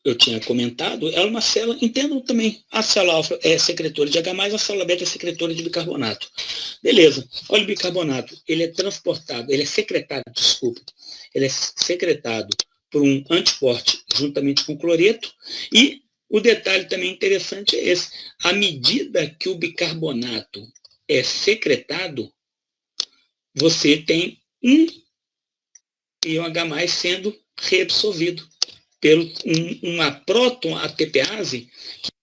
eu tinha comentado, ela é uma célula, entendam também, a célula alfa é secretora de H+, a célula beta é secretora de bicarbonato. Beleza, olha o bicarbonato, ele é transportado, ele é secretado, desculpa, ele é secretado por um anticorte juntamente com o cloreto, e o detalhe também interessante é esse, à medida que o bicarbonato é secretado, você tem um íon H+, sendo reabsorvido pelo uma próton ATPase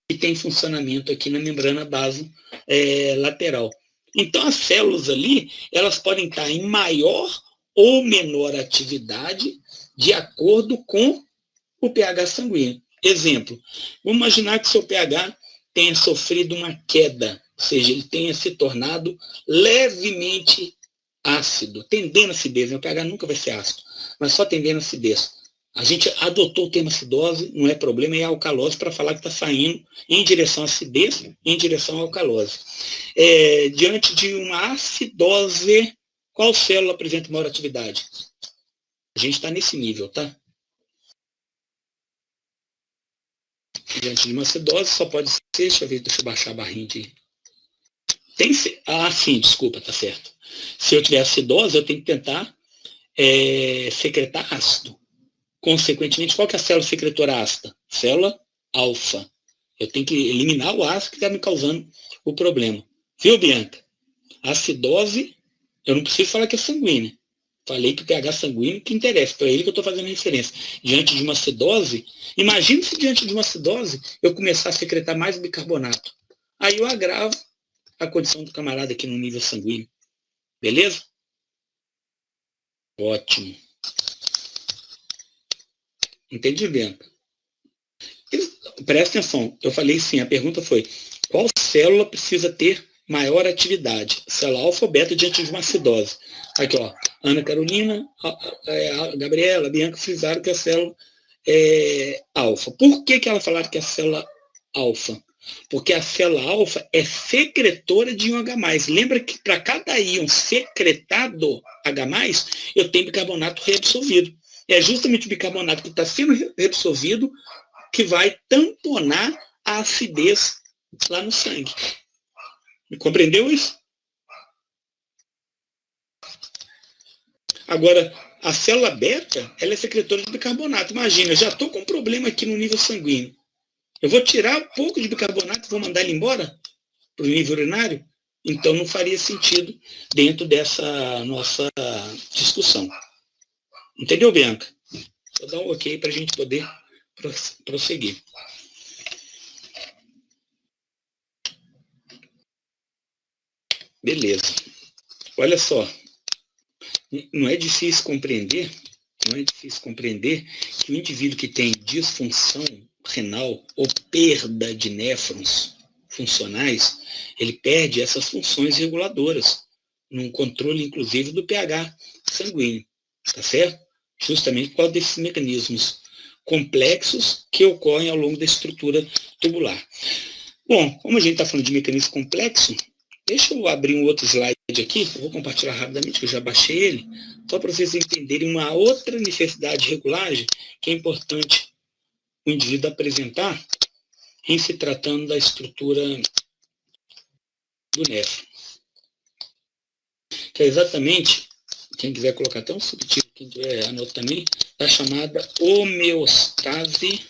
que tem funcionamento aqui na membrana lateral. Então, as células ali, elas podem estar em maior ou menor atividade de acordo com o pH sanguíneo. Exemplo, vamos imaginar que seu pH tenha sofrido uma queda, ou seja, ele tenha se tornado levemente ácido, tendendo a acidez. O pH nunca vai ser ácido, mas só tendendo a acidez. A gente adotou o termo acidose, não é problema, é alcalose, para falar que está saindo em direção à acidez, em direção à alcalose. Diante de uma acidose, qual célula apresenta maior atividade? A gente está nesse nível, tá? Diante de uma acidose, só pode ser, deixa eu baixar a barrinha de... sim, desculpa, tá certo. Se eu tiver acidose, eu tenho que tentar secretar ácido. Consequentemente, qual que é a célula secretora ácida? Célula alfa. Eu tenho que eliminar o ácido que está me causando o problema. Viu, Bianca? A acidose, eu não preciso falar que é sanguínea. Falei que o pH sanguíneo que interessa, para ele que eu estou fazendo referência. Diante de uma acidose, imagine se diante de uma acidose eu começar a secretar mais bicarbonato. Aí eu agravo a condição do camarada aqui no nível sanguíneo. Beleza? Ótimo. Entendi, Bianca. Presta atenção, eu falei sim, a pergunta foi, qual célula precisa ter maior atividade? Célula alfa ou beta diante de uma acidose? Aqui, ó, Ana Carolina, a Gabriela, a Bianca frisaram que a célula é alfa. Por que ela falaram que é a célula alfa? Porque a célula alfa é secretora de íon H+. Lembra que para cada íon secretado H+, eu tenho bicarbonato reabsorvido. É justamente o bicarbonato que está sendo reabsorvido que vai tamponar a acidez lá no sangue. Compreendeu isso? Agora, a célula beta, ela é secretora de bicarbonato. Imagina, eu já estou com um problema aqui no nível sanguíneo. Eu vou tirar um pouco de bicarbonato e vou mandar ele embora para o nível urinário? Então, não faria sentido dentro dessa nossa discussão. Entendeu, Bianca? Vou dar um ok para a gente poder prosseguir. Beleza. Olha só. Não é difícil compreender que o indivíduo que tem disfunção renal ou perda de néfrons funcionais, ele perde essas funções reguladoras, num controle, inclusive, do pH sanguíneo, tá certo? Justamente por causa desses mecanismos complexos que ocorrem ao longo da estrutura tubular. Bom, como a gente está falando de mecanismo complexo, deixa eu abrir um outro slide aqui, eu vou compartilhar rapidamente, que eu já baixei ele, só para vocês entenderem uma outra necessidade de regulagem que é importante o indivíduo apresentar em se tratando da estrutura do néfron. Que é exatamente, quem quiser colocar até um subtítulo, quem tiver anota também, da chamada homeostase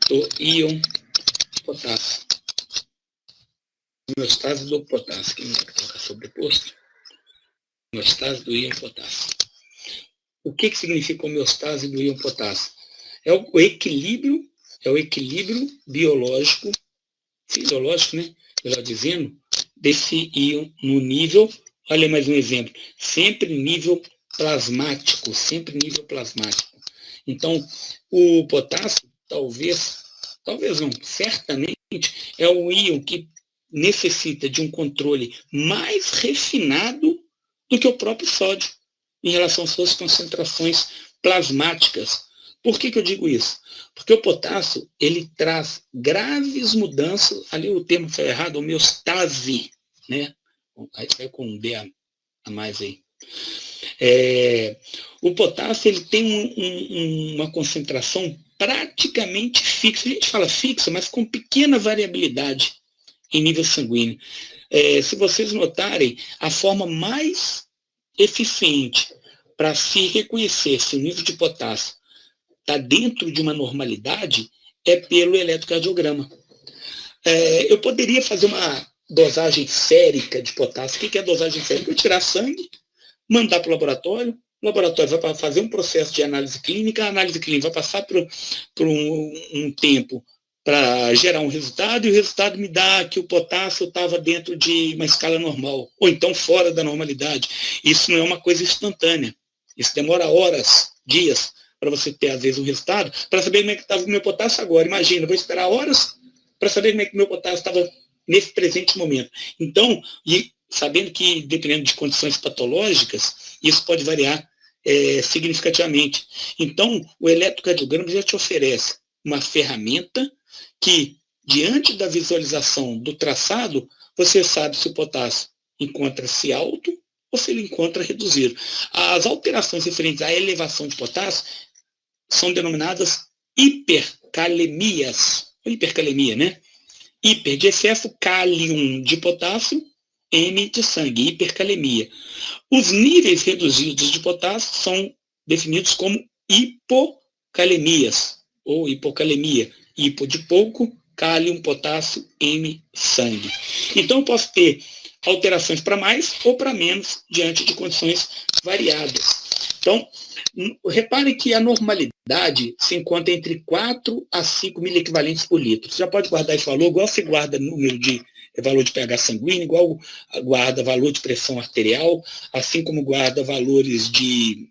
do íon potássio. Homeostase do potássio, quem vai colocar sobreposto? Homeostase do íon potássio. O que significa homeostase do íon potássio? É o equilíbrio biológico, fisiológico, né? Melhor dizendo, desse íon no nível, olha mais um exemplo, sempre nível plasmático. Então, o potássio, talvez não, certamente, é o íon que necessita de um controle mais refinado do que o próprio sódio, em relação às suas concentrações plasmáticas. Por que eu digo isso? Porque o potássio, ele traz graves mudanças, ali o termo foi errado, homeostase, né? Aí sai com um D a mais aí. O potássio, ele tem uma concentração praticamente fixa. A gente fala fixa, mas com pequena variabilidade em nível sanguíneo. Se vocês notarem, a forma mais eficiente para se reconhecer se o nível de potássio está dentro de uma normalidade é pelo eletrocardiograma. Eu poderia fazer uma dosagem sérica de potássio. O que é dosagem sérica? Eu tirar sangue, mandar para o laboratório vai fazer um processo de análise clínica, a análise clínica vai passar por um tempo para gerar um resultado, e o resultado me dá que o potássio estava dentro de uma escala normal, ou então fora da normalidade. Isso não é uma coisa instantânea. Isso demora horas, dias, para você ter, às vezes, um resultado, para saber como é que estava o meu potássio agora. Imagina, eu vou esperar horas para saber como é que o meu potássio estava nesse presente momento. Então, e sabendo que, dependendo de condições patológicas, isso pode variar significativamente. Então, o eletrocardiograma já te oferece uma ferramenta que, diante da visualização do traçado, você sabe se o potássio encontra-se alto ou se ele encontra reduzido. As alterações referentes à elevação de potássio são denominadas hipercalemias. Hipercalemia, né? Hiper de excesso, cálium de potássio, M de sangue, hipercalemia. Os níveis reduzidos de potássio são definidos como hipocalemias, ou hipocalemia. Hipo de pouco, cálium, potássio, M, sangue. Então, eu posso ter alterações para mais ou para menos, diante de condições variadas. Então, repare que a normalidade se encontra entre 4 a 5 miliequivalentes por litro. Você já pode guardar esse valor, igual você guarda número de valor de pH sanguíneo, igual guarda valor de pressão arterial, assim como guarda valores de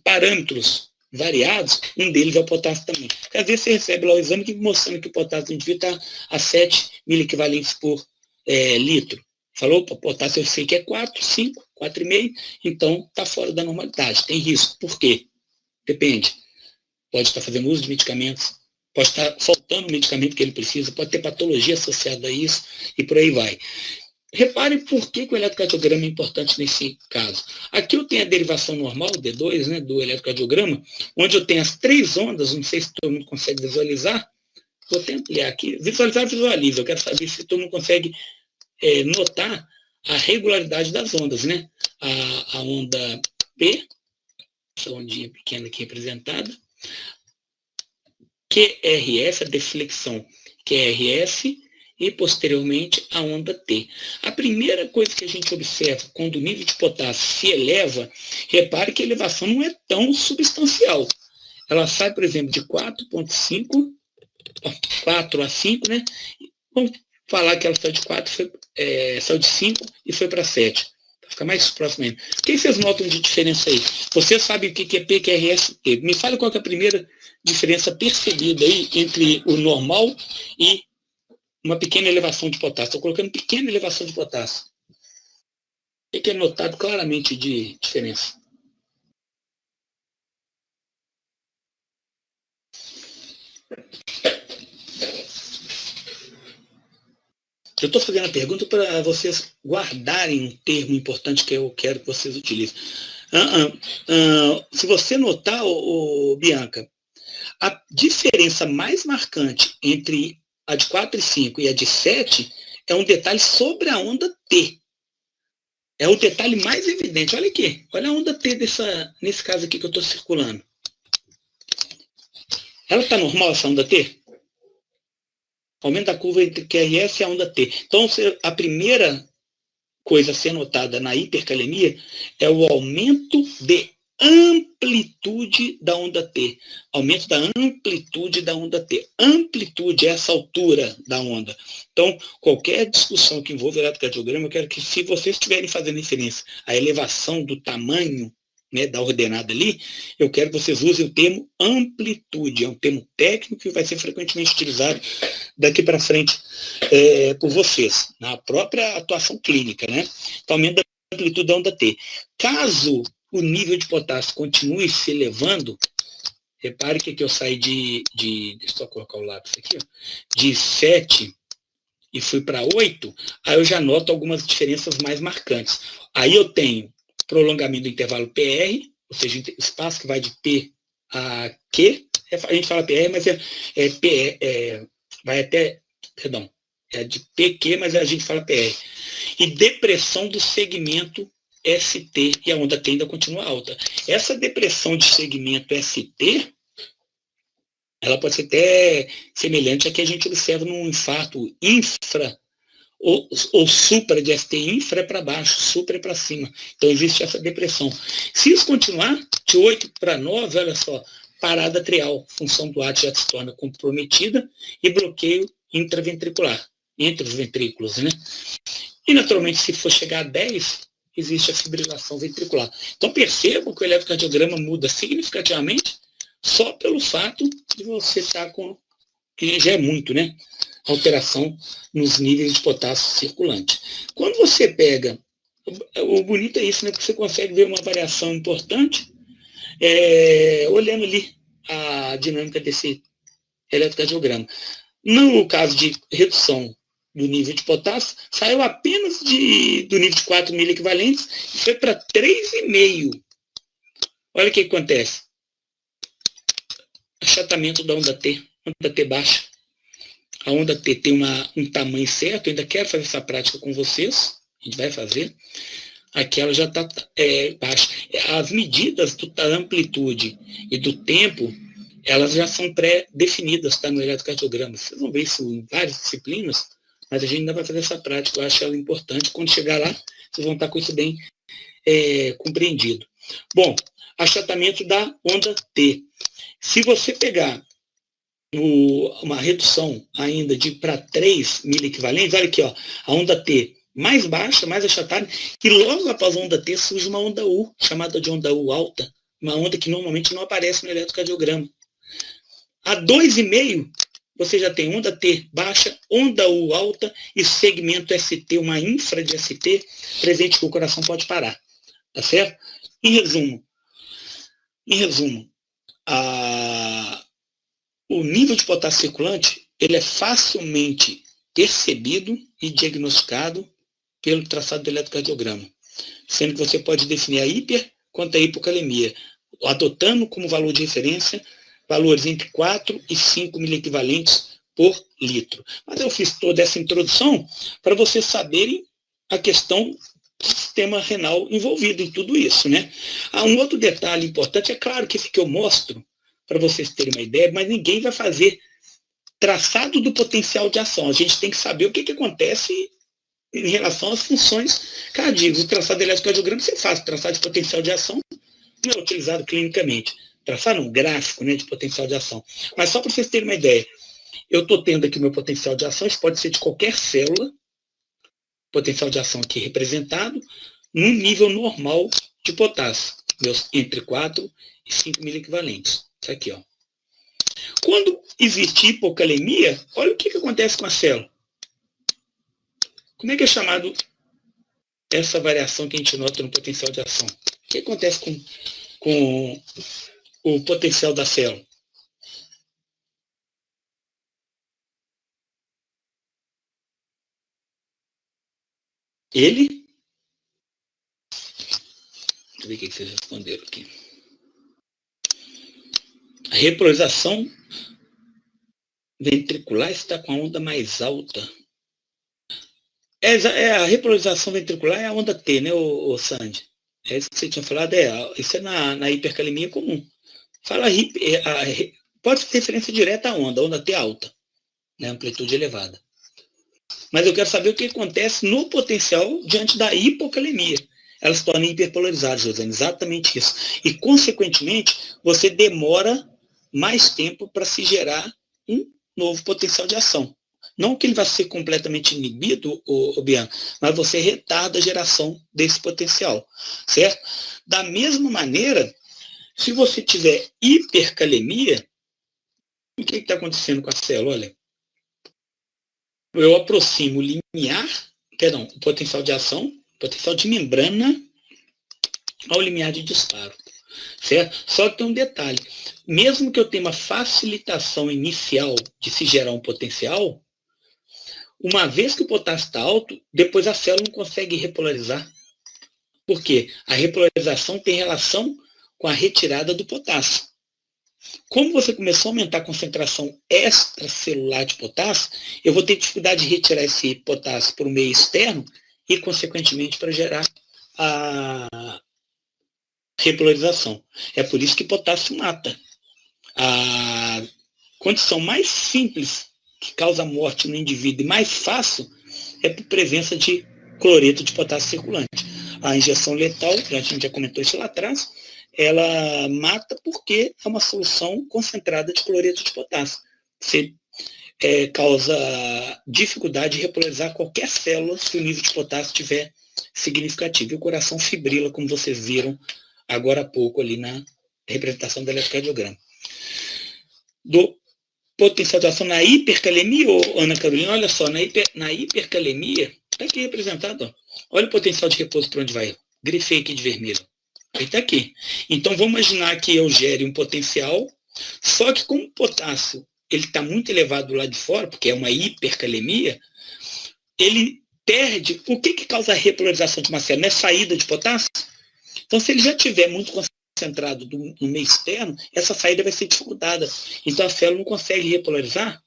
parâmetros variados, um deles é o potássio também. Porque às vezes você recebe lá o exame que mostrando que o potássio do indivíduo está a 7 miliequivalentes por litro. Falou, o potássio eu sei que é 4, 5, 4,5, então está fora da normalidade, tem risco. Por quê? Depende. Pode estar fazendo uso de medicamentos, pode estar faltando o medicamento que ele precisa, pode ter patologia associada a isso, e por aí vai. Repare por que o eletrocardiograma é importante nesse caso. Aqui eu tenho a derivação normal, D2, né, do eletrocardiograma, onde eu tenho as 3 ondas, não sei se todo mundo consegue visualizar, vou até ampliar aqui. Visualizar, visualiza, eu quero saber se todo mundo consegue notar a regularidade das ondas, né? A onda P, essa ondinha pequena aqui representada, QRS, a deflexão QRS, e posteriormente a onda T. A primeira coisa que a gente observa quando o nível de potássio se eleva, repare que a elevação não é tão substancial. Ela sai, por exemplo, de 4,5, 4 a 5, né? Vamos falar que ela saiu de 4, saiu de 5 e foi para 7. Para ficar mais próximo ainda. O que vocês notam de diferença aí? Você sabe o que é PQRS e T. Me fala qual que é a primeira diferença percebida aí entre o normal e uma pequena elevação de potássio. Estou colocando pequena elevação de potássio. O que é notado claramente de diferença? Eu estou fazendo a pergunta para vocês guardarem um termo importante que eu quero que vocês utilizem. Se você notar, Bianca, a diferença mais marcante entre a de 4 e 5 e a de 7 é um detalhe sobre a onda T. É o detalhe mais evidente. Olha aqui, olha a onda T nesse caso aqui que eu estou circulando. Ela está normal, essa onda T? Aumento da curva entre QRS e a onda T. Então, a primeira coisa a ser notada na hipercalemia é o aumento de amplitude da onda T. Aumento da amplitude da onda T. Amplitude é essa altura da onda. Então, qualquer discussão que envolva eletrocardiograma, eu quero que, se vocês estiverem fazendo referência à elevação do tamanho, né, da ordenada ali, eu quero que vocês usem o termo amplitude. É um termo técnico que vai ser frequentemente utilizado daqui para frente por vocês, na própria atuação clínica, né? Então, aumento da amplitude da onda T. Caso o nível de potássio continue se elevando, repare que aqui eu saí deixa eu colocar o lápis aqui, ó, de 7 e fui para 8, aí eu já noto algumas diferenças mais marcantes. Aí eu tenho prolongamento do intervalo PR, ou seja, o espaço que vai de P a Q, a gente fala PR, mas vai até, perdão, é de PQ, mas a gente fala PR. E depressão do segmento ST, e a onda T ainda continua alta. Essa depressão de segmento ST, ela pode ser até semelhante à que a gente observa num infarto infra ou supra de ST. Infra é para baixo, supra é para cima. Então existe essa depressão. Se isso continuar, de 8 para 9, olha só, parada atrial, função do átrio já se torna comprometida e bloqueio intraventricular, entre os ventrículos, né? E, naturalmente, se for chegar a 10, existe a fibrilação ventricular. Então, percebam que o eletrocardiograma muda significativamente só pelo fato de você estar com, que já é muito, né? Alteração nos níveis de potássio circulante. Quando você pega, o bonito é isso, né? Porque você consegue ver uma variação importante olhando ali a dinâmica desse eletrocardiograma. No caso de redução do nível de potássio, saiu apenas do nível de 4 miliequivalentes e foi para 3,5. Olha o que acontece. Achatamento da onda T baixa. A onda T tem um tamanho certo, eu ainda quero fazer essa prática com vocês, a gente vai fazer. Aqui ela já está baixa. As medidas da amplitude e do tempo, elas já são pré-definidas, tá, no eletrocardiograma. Vocês vão ver isso em várias disciplinas, mas a gente ainda vai fazer essa prática, eu acho ela importante. Quando chegar lá, vocês vão estar com isso bem compreendido. Bom, achatamento da onda T. Se você pegar uma redução ainda de para 3 miliequivalentes, olha aqui, ó, a onda T mais baixa, mais achatada, e logo após a onda T surge uma onda U, chamada de onda U alta, uma onda que normalmente não aparece no eletrocardiograma. A 2,5, você já tem onda T baixa, onda U alta e segmento ST, uma infra de ST, presente que o coração pode parar. Tá certo? Em resumo, o nível de potássio circulante, ele é facilmente percebido e diagnosticado pelo traçado do eletrocardiograma, sendo que você pode definir a hiper quanto a hipocalemia, adotando como valor de referência valores entre 4 e 5 miliequivalentes por litro. Mas eu fiz toda essa introdução para vocês saberem a questão do sistema renal envolvido em tudo isso, né? Um outro detalhe importante, é claro que esse que eu mostro, para vocês terem uma ideia, mas ninguém vai fazer traçado do potencial de ação. A gente tem que saber o que acontece em relação às funções cardíacas. O traçado do eletrocardiograma você faz, traçado de potencial de ação não é utilizado clinicamente. Traçar um gráfico, né, de potencial de ação. Mas só para vocês terem uma ideia, eu estou tendo aqui meu potencial de ação, isso pode ser de qualquer célula, potencial de ação aqui representado, num nível normal de potássio, entre 4 e 5 miliequivalentes. Isso aqui, ó. Quando existe hipocalemia, olha o que acontece com a célula. Como é que é chamado essa variação que a gente nota no potencial de ação? O que acontece com o potencial da célula? Deixa eu ver o que vocês responderam aqui. A repolarização ventricular está com a onda mais alta. A repolarização ventricular é a onda T, né, o Sandy? É isso que você tinha falado, isso é na hipercalemia comum. Pode ser referência direta à onda T alta, né, amplitude elevada. Mas eu quero saber o que acontece no potencial diante da hipocalemia. Ela se torna hiperpolarizada, Josane, exatamente isso. E, consequentemente, você demora mais tempo para se gerar um novo potencial de ação. Não que ele vá ser completamente inibido, Bianca, mas você retarda a geração desse potencial, certo? Da mesma maneira, se você tiver hipercalemia, o que está acontecendo com a célula? Olha, eu aproximo o potencial de ação, potencial de membrana ao limiar de disparo, certo? Só que tem um detalhe, mesmo que eu tenha uma facilitação inicial de se gerar um potencial, uma vez que o potássio está alto, depois a célula não consegue repolarizar. Por quê? A repolarização tem relação com a retirada do potássio. Como você começou a aumentar a concentração extracelular de potássio, eu vou ter dificuldade de retirar esse potássio para o meio externo e, consequentemente, para gerar a repolarização. É por isso que potássio mata. A condição mais simples que causa morte no indivíduo e mais fácil é por presença de cloreto de potássio circulante. A injeção letal, a gente já comentou isso lá atrás, ela mata porque é uma solução concentrada de cloreto de potássio. Você causa dificuldade de repolarizar qualquer célula se o nível de potássio estiver significativo. E o coração fibrila, como vocês viram agora há pouco ali na representação do eletrocardiograma. Do potencial de ação na hipercalemia, Ana Carolina, olha só, na hipercalemia, está aqui representado, ó. Olha o potencial de repouso para onde vai. Grifei aqui de vermelho. Ele está aqui. Então, vamos imaginar que eu gere um potencial, só que como o potássio ele está muito elevado lá de fora, porque é uma hipercalemia, ele perde. O que causa a repolarização de uma célula? Não é saída de potássio? Então, se ele já estiver muito concentrado no meio externo, essa saída vai ser dificultada. Então, a célula não consegue repolarizar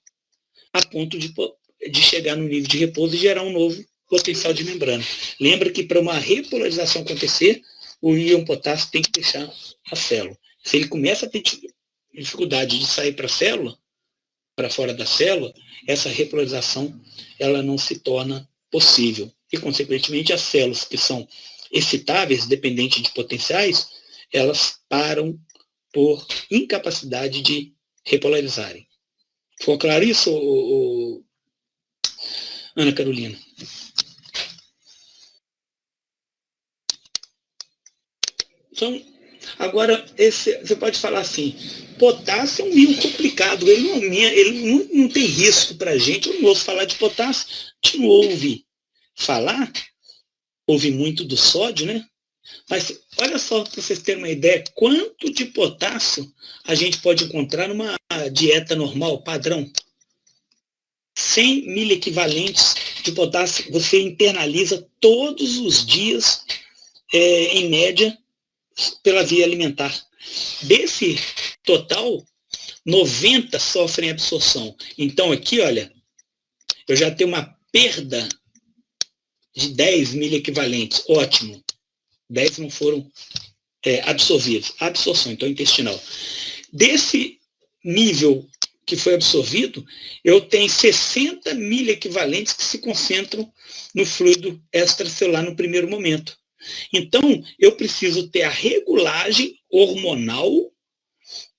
a ponto de chegar no nível de repouso e gerar um novo potencial de membrana. Lembra que para uma repolarização acontecer, o íon potássio tem que deixar a célula. Se ele começa a ter dificuldade de sair para a célula, para fora da célula, essa repolarização ela não se torna possível. E, consequentemente, as células que são excitáveis, dependentes de potenciais, elas param por incapacidade de repolarizarem. Ficou claro isso, Ana Carolina? Então, agora, você pode falar assim, potássio é um íon complicado, ele não tem risco para a gente. Eu não ouço falar de potássio, a gente não ouve falar, ouve muito do sódio, né? Mas olha só, para vocês terem uma ideia, quanto de potássio a gente pode encontrar numa dieta normal, padrão. 100 miliequivalentes de potássio você internaliza todos os dias, em média, pela via alimentar. Desse total, 90 sofrem absorção. Então aqui, olha, eu já tenho uma perda de 10 miliequivalentes. Ótimo. 10 não foram absorvidos. Absorção, então intestinal. Desse nível que foi absorvido, eu tenho 60 miliequivalentes que se concentram no fluido extracelular no primeiro momento. Então, eu preciso ter a regulagem hormonal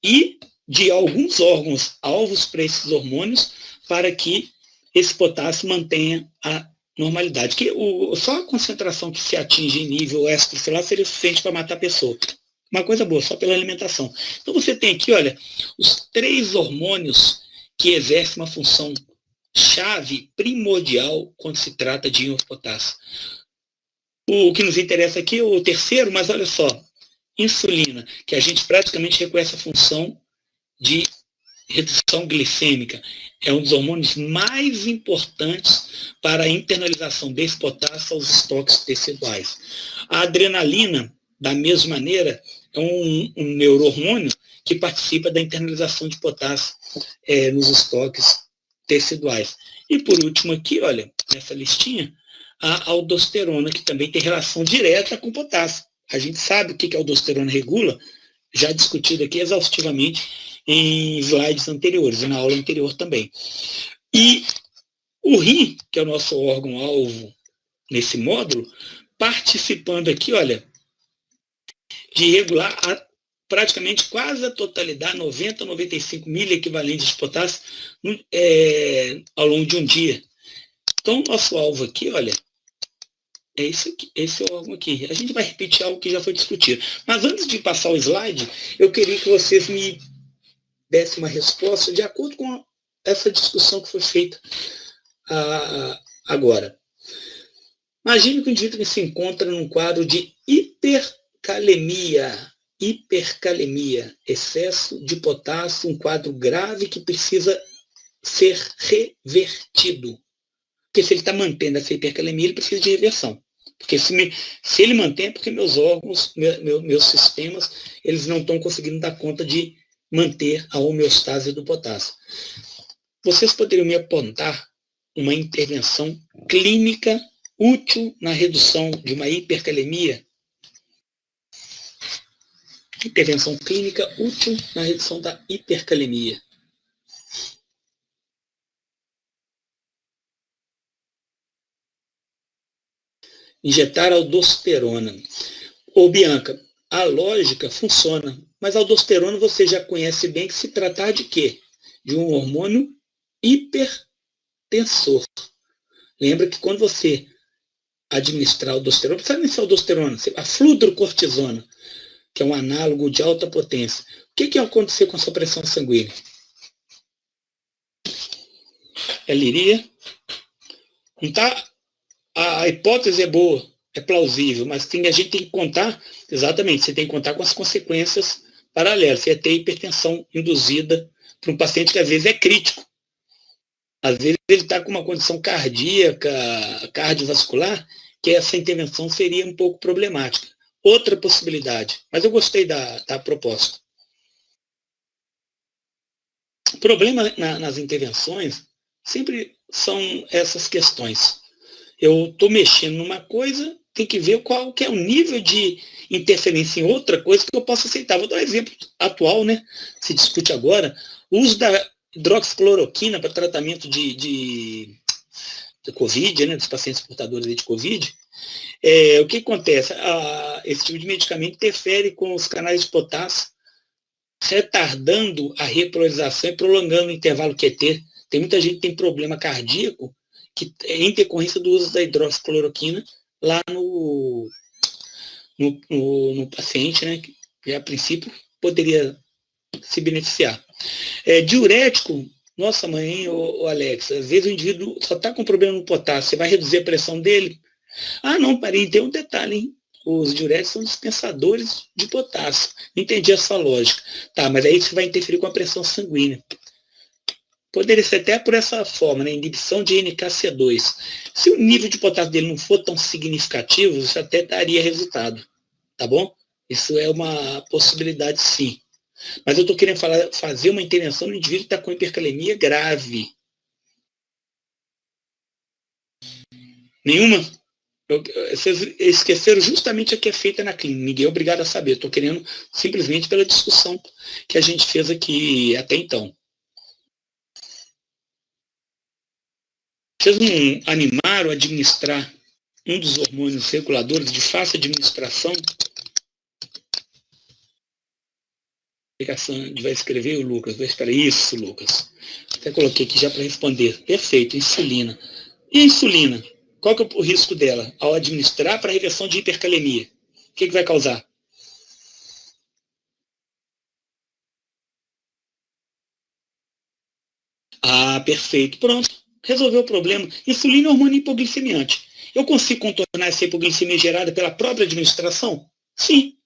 e de alguns órgãos alvos para esses hormônios para que esse potássio mantenha a normalidade. Que só a concentração que se atinge em nível extracelular seria suficiente para matar a pessoa. Uma coisa boa, só pela alimentação. Então você tem aqui, olha, os 3 hormônios que exercem uma função chave, primordial, quando se trata de íon de potássio. O que nos interessa aqui é o terceiro, mas olha só, insulina, que a gente praticamente reconhece a função de redução glicêmica. É um dos hormônios mais importantes para a internalização desse potássio aos estoques teciduais. A adrenalina, da mesma maneira, é um neurohormônio que participa da internalização de potássio nos estoques teciduais. E por último aqui, olha, nessa listinha, a aldosterona, que também tem relação direta com o potássio. A gente sabe o que a aldosterona regula, já discutido aqui exaustivamente em slides anteriores, e na aula anterior também. E o rim, que é o nosso órgão-alvo nesse módulo, participando aqui, olha, de regular praticamente quase a totalidade, 90, 95 miliequivalentes de potássio ao longo de um dia. Então, o nosso alvo aqui, olha, é esse órgão aqui. A gente vai repetir algo que já foi discutido. Mas antes de passar o slide, eu queria que vocês me dessem uma resposta de acordo com essa discussão que foi feita agora. Imagine que o indivíduo se encontra num quadro de hipercalemia, excesso de potássio, um quadro grave que precisa ser revertido. Porque se ele está mantendo essa hipercalemia, ele precisa de reversão. Porque se ele mantém, é porque meus órgãos, meus sistemas, eles não estão conseguindo dar conta de manter a homeostase do potássio. Vocês poderiam me apontar uma intervenção clínica útil na redução de uma hipercalemia? Intervenção clínica útil na redução da hipercalemia. Injetar aldosterona. Ô, Bianca, a lógica funciona, mas a aldosterona você já conhece bem que se tratar de quê? De um hormônio hipertensor. Lembra que quando você administrar aldosterona, não precisa nem ser aldosterona, a fludrocortisona, que é um análogo de alta potência. O que vai acontecer com a sua pressão sanguínea? Ela iria... Não tá, a hipótese é boa, é plausível, mas a gente tem que contar, exatamente, você tem que contar com as consequências paralelas. Você ia ter hipertensão induzida para um paciente que às vezes é crítico. Às vezes ele está com uma condição cardíaca, cardiovascular, que essa intervenção seria um pouco problemática. Outra possibilidade, mas eu gostei da proposta. O problema nas intervenções sempre são essas questões. Eu estou mexendo numa coisa, tem que ver qual que é o nível de interferência em outra coisa que eu possa aceitar. Vou dar um exemplo atual, né? Se discute agora, o uso da hidroxicloroquina para tratamento de Covid, né, dos pacientes portadores de Covid. O que acontece? Esse tipo de medicamento interfere com os canais de potássio, retardando a repolarização e prolongando o intervalo QT. Tem muita gente que tem problema cardíaco que é em decorrência do uso da hidroxicloroquina lá no paciente, né, que a princípio poderia se beneficiar. Diurético, nossa mãe, ô Alex, às vezes o indivíduo só está com problema no potássio, você vai reduzir a pressão dele? Ah, não, parei, tem um detalhe, hein? Os diuréticos são dispensadores de potássio. Não entendi a sua lógica. Tá, mas aí você vai interferir com a pressão sanguínea. Poderia ser até por essa forma, né? Inibição de NKC2. Se o nível de potássio dele não for tão significativo, isso até daria resultado. Tá bom? Isso é uma possibilidade, sim. Mas eu estou querendo fazer uma intervenção no indivíduo que está com hipercalemia grave. Nenhuma? Vocês esqueceram justamente a que é feita na clínica. Ninguém é obrigado a saber. Estou querendo simplesmente pela discussão que a gente fez aqui até então. Vocês não animaram a administrar um dos hormônios reguladores de fácil administração? Vai escrever o Lucas. Vai esperar isso, Lucas. Até coloquei aqui já para responder. Perfeito, insulina. E a insulina? Qual que é o risco dela ao administrar para reversão de hipercalemia? O que vai causar? Ah, perfeito. Pronto. Resolveu o problema. Insulina é hormônio hipoglicemiante. Eu consigo contornar essa hipoglicemia gerada pela própria administração? Sim.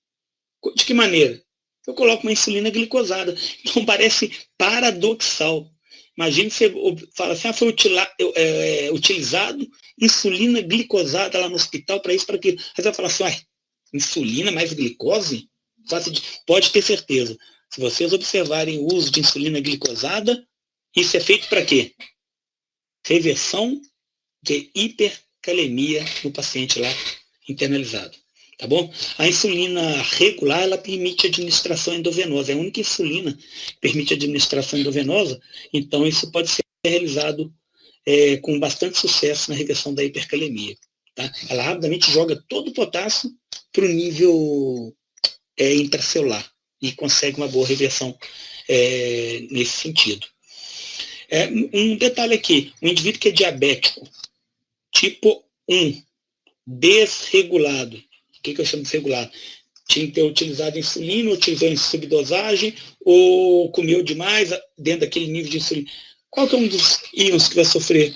De que maneira? Eu coloco uma insulina glicosada. Então parece paradoxal. Imagina que você fala assim, foi utilizado insulina glicosada lá no hospital para isso, para aquilo. Aí você vai falar assim, insulina mais glicose? Pode ter certeza. Se vocês observarem o uso de insulina glicosada, isso é feito para quê? Reversão de hipercalemia no paciente lá internalizado. Tá bom? A insulina regular, ela permite administração endovenosa. É a única insulina que permite administração endovenosa. Então, isso pode ser realizado com bastante sucesso na reversão da hipercalemia. Tá? Ela rapidamente joga todo o potássio para o nível intracelular e consegue uma boa reversão nesse sentido. Um detalhe aqui, um indivíduo que é diabético, tipo 1, desregulado, o que eu chamo de desregulado? Tinha que ter utilizado insulina, utilizou em subdosagem, ou comeu demais dentro daquele nível de insulina. Qual que é um dos íons que vai sofrer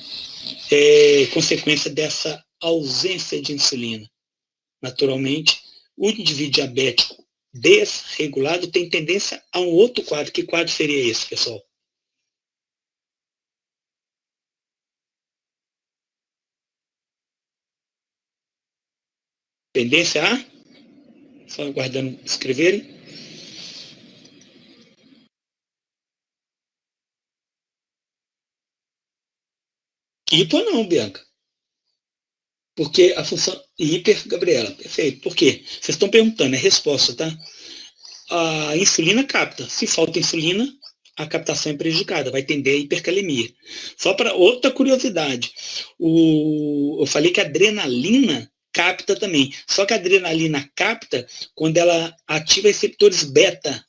consequência dessa ausência de insulina? Naturalmente, o indivíduo diabético desregulado tem tendência a um outro quadro. Que quadro seria esse, pessoal? Tendência a? Só aguardando escreverem. Hipo não, Bianca. Porque a função... Hiper, Gabriela, perfeito. Por quê? Vocês estão perguntando, é resposta, tá? A insulina capta. Se falta insulina, a captação é prejudicada, vai tender a hipercalemia. Só para outra curiosidade, eu falei que a adrenalina capta também. Só que a adrenalina capta quando ela ativa receptores beta.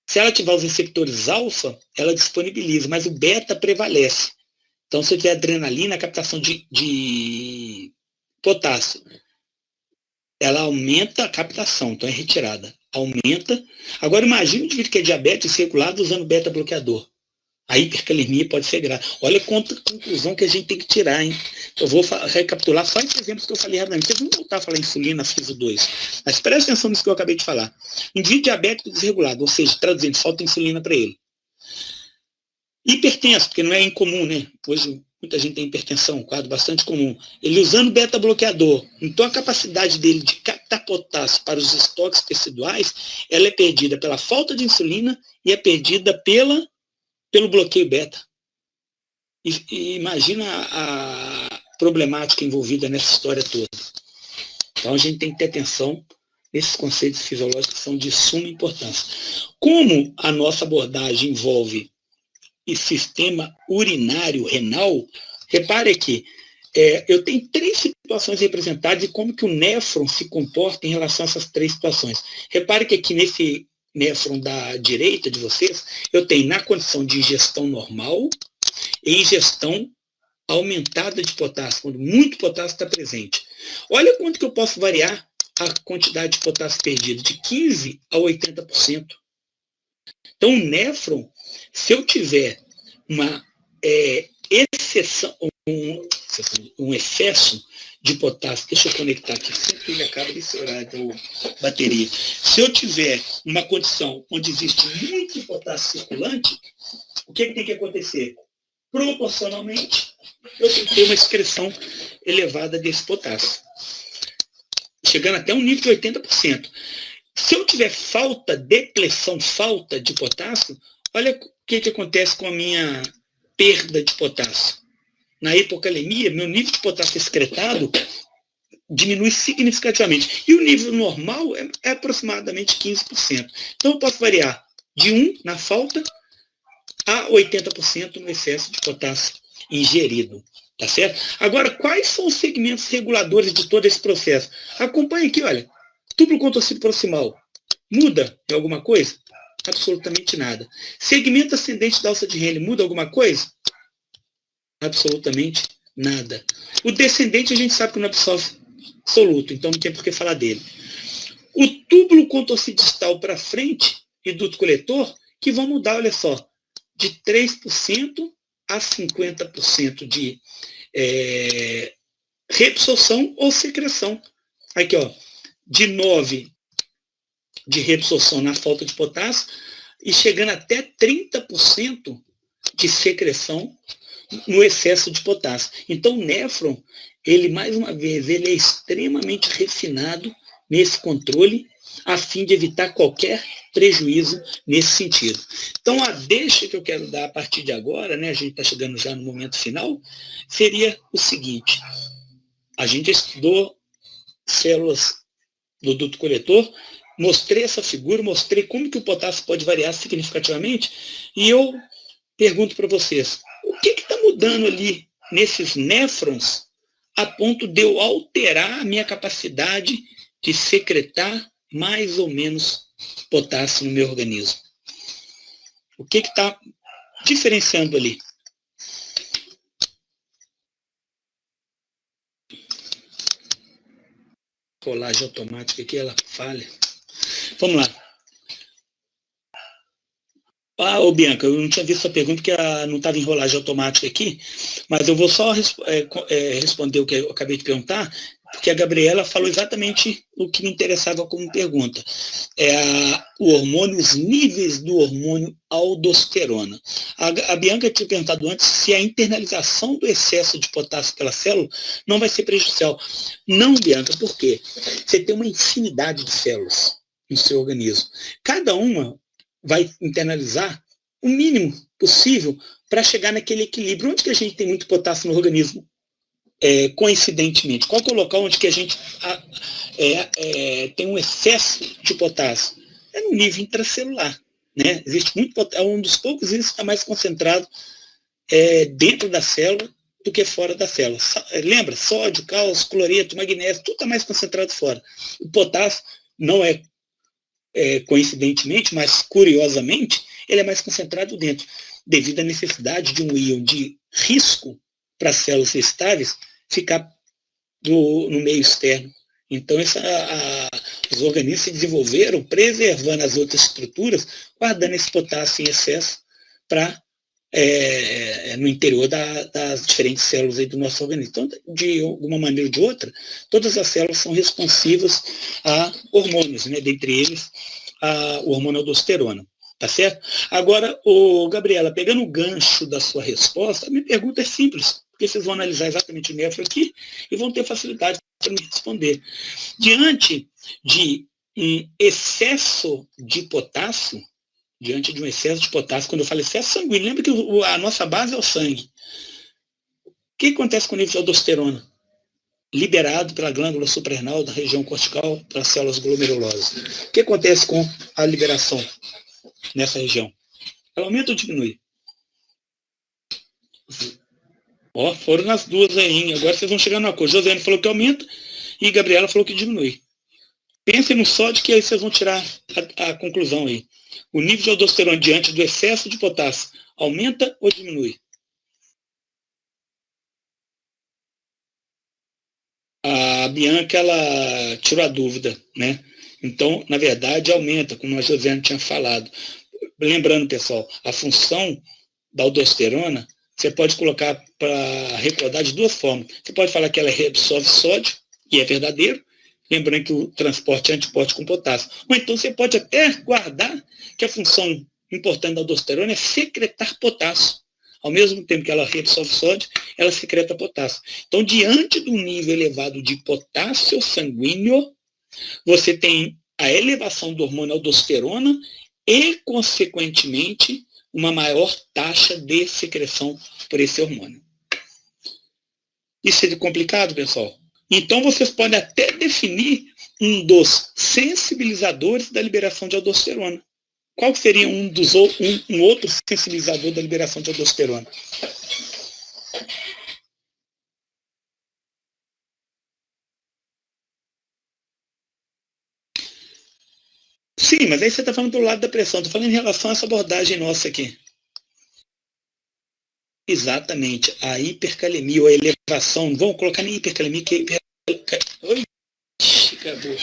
Se ela ativar os receptores alfa, ela disponibiliza, mas o beta prevalece. Então, se eu tiver adrenalina, a captação de potássio, ela aumenta a captação, então é retirada. Aumenta. Agora, imagine o indivíduo que é diabetes regulado usando beta-bloqueador. A hipercalemia pode ser grave. Olha quanta conclusão que a gente tem que tirar, hein? Eu vou recapitular só esses exemplos que eu falei rapidamente. Vocês vão voltar a falar insulina, FISO 2. Mas presta atenção nisso que eu acabei de falar. Indivíduo diabético desregulado, ou seja, traduzindo, falta insulina para ele. Hipertenso, porque não é incomum, né? Hoje muita gente tem hipertensão, um quadro bastante comum. Ele usando beta-bloqueador, então a capacidade dele de captar potássio para os estoques teciduais, ela é perdida pela falta de insulina e é perdida pelo bloqueio beta. E imagina a problemática envolvida nessa história toda. Então a gente tem que ter atenção nesses conceitos fisiológicos que são de suma importância. Como a nossa abordagem envolve e sistema urinário renal, repare aqui, eu tenho 3 situações representadas e como que o néfron se comporta em relação a essas 3 situações. Repare que aqui nesse néfron da direita de vocês, eu tenho na condição de ingestão normal e ingestão aumentada de potássio, quando muito potássio está presente. Olha quanto que eu posso variar a quantidade de potássio perdido, de 15% a 80%. Então, o néfron, se eu tiver uma exceção, um excesso de potássio, deixa eu conectar aqui, sempre ele acaba desse horário da bateria. Se eu tiver uma condição onde existe muito potássio circulante, o que tem que acontecer? Proporcionalmente, eu tenho que ter uma excreção elevada desse potássio, chegando até um nível de 80%. Se eu tiver depressão, falta de potássio, olha o que acontece com a minha perda de potássio. Na hipocalemia, meu nível de potássio excretado diminui significativamente. E o nível normal é aproximadamente 15%. Então, eu posso variar de 1 na falta a 80% no excesso de potássio ingerido. Tá certo? Agora, quais são os segmentos reguladores de todo esse processo? Acompanhe aqui, olha. Túbulo contorcido proximal. Muda em alguma coisa? Absolutamente nada. Segmento ascendente da alça de Henle. Muda alguma coisa? Absolutamente nada. O descendente a gente sabe que não absorve absoluto, então não tem por que falar dele. O túbulo contorcido distal para frente e duto coletor, que vão mudar, olha só, de 3% a 50% de reabsorção ou secreção. Aqui, ó, de 9% de reabsorção na falta de potássio e chegando até 30% de secreção no excesso de potássio. Então, o néfron, ele, mais uma vez, ele é extremamente refinado nesse controle, a fim de evitar qualquer prejuízo nesse sentido. Então, a deixa que eu quero dar a partir de agora, né, a gente está chegando já no momento final, seria o seguinte: a gente estudou células do duto coletor, mostrei essa figura, mostrei como que o potássio pode variar significativamente, e eu pergunto para vocês, o que está mudando ali nesses néfrons a ponto de eu alterar a minha capacidade de secretar mais ou menos potássio no meu organismo? O que está diferenciando ali? Rolagem automática aqui, ela falha. Vamos lá. Ô Bianca, eu não tinha visto a pergunta porque não estava em rolagem automática aqui, mas eu vou só responder o que eu acabei de perguntar, porque a Gabriela falou exatamente o que me interessava como pergunta. O hormônio, os níveis do hormônio aldosterona. A Bianca tinha perguntado antes se a internalização do excesso de potássio pela célula não vai ser prejudicial. Não, Bianca, por quê? Você tem uma infinidade de células no seu organismo. Cada uma vai internalizar o mínimo possível para chegar naquele equilíbrio. Onde que a gente tem muito potássio no organismo? Coincidentemente, qual que é o local onde que a gente tem um excesso de potássio? É no nível intracelular. Né? Existe muito potássio, é um dos poucos itens que está mais concentrado dentro da célula do que fora da célula. Lembra? Sódio, cálcio, cloreto, magnésio, tudo está mais concentrado fora. O potássio não coincidentemente, mas curiosamente, ele é mais concentrado dentro, devido à necessidade de um íon de risco para as células estáveis ficar no meio externo. Então, os organismos se desenvolveram preservando as outras estruturas, guardando esse potássio em excesso para no interior das diferentes células aí do nosso organismo. Então, de uma maneira ou de outra, todas as células são responsivas a hormônios, né? Dentre eles, o hormônio aldosterona. Tá certo? Agora, Gabriela, pegando o gancho da sua resposta, a minha pergunta é simples, porque vocês vão analisar exatamente o método aqui e vão ter facilidade para me responder. Diante de um excesso de potássio, quando eu falo excesso sanguíneo, lembra que a nossa base é o sangue. O que acontece com o nível de aldosterona? Liberado pela glândula suprarrenal da região cortical para as células glomerulosas. O que acontece com a liberação nessa região? Ela aumenta ou diminui? Foram nas duas aí, hein? Agora vocês vão chegar numa coisa. Josiane falou que aumenta e Gabriela falou que diminui. Pensem no sódio que aí vocês vão tirar a conclusão aí. O nível de aldosterona diante do excesso de potássio aumenta ou diminui? A Bianca, ela tirou a dúvida, né? Então, na verdade, aumenta, como a Josiane tinha falado. Lembrando, pessoal, a função da aldosterona, você pode colocar para recordar de duas formas. Você pode falar que ela reabsorve sódio, e é verdadeiro, lembrando que o transporte é antiporte com potássio. Ou então você pode até guardar que a função importante da aldosterona é secretar potássio. Ao mesmo tempo que ela reabsorve sódio, ela secreta potássio. Então, diante do nível elevado de potássio sanguíneo, você tem a elevação do hormônio aldosterona e, consequentemente, uma maior taxa de secreção por esse hormônio. Isso é complicado, pessoal? Então, vocês podem até definir um dos sensibilizadores da liberação de aldosterona. Qual seria um outro sensibilizador da liberação de aldosterona? Sim, mas aí você está falando do lado da pressão. Estou falando em relação a essa abordagem nossa aqui. Exatamente. A hipercalemia ou a elevação. Vamos colocar nem hipercalemia, que Oi, acabou.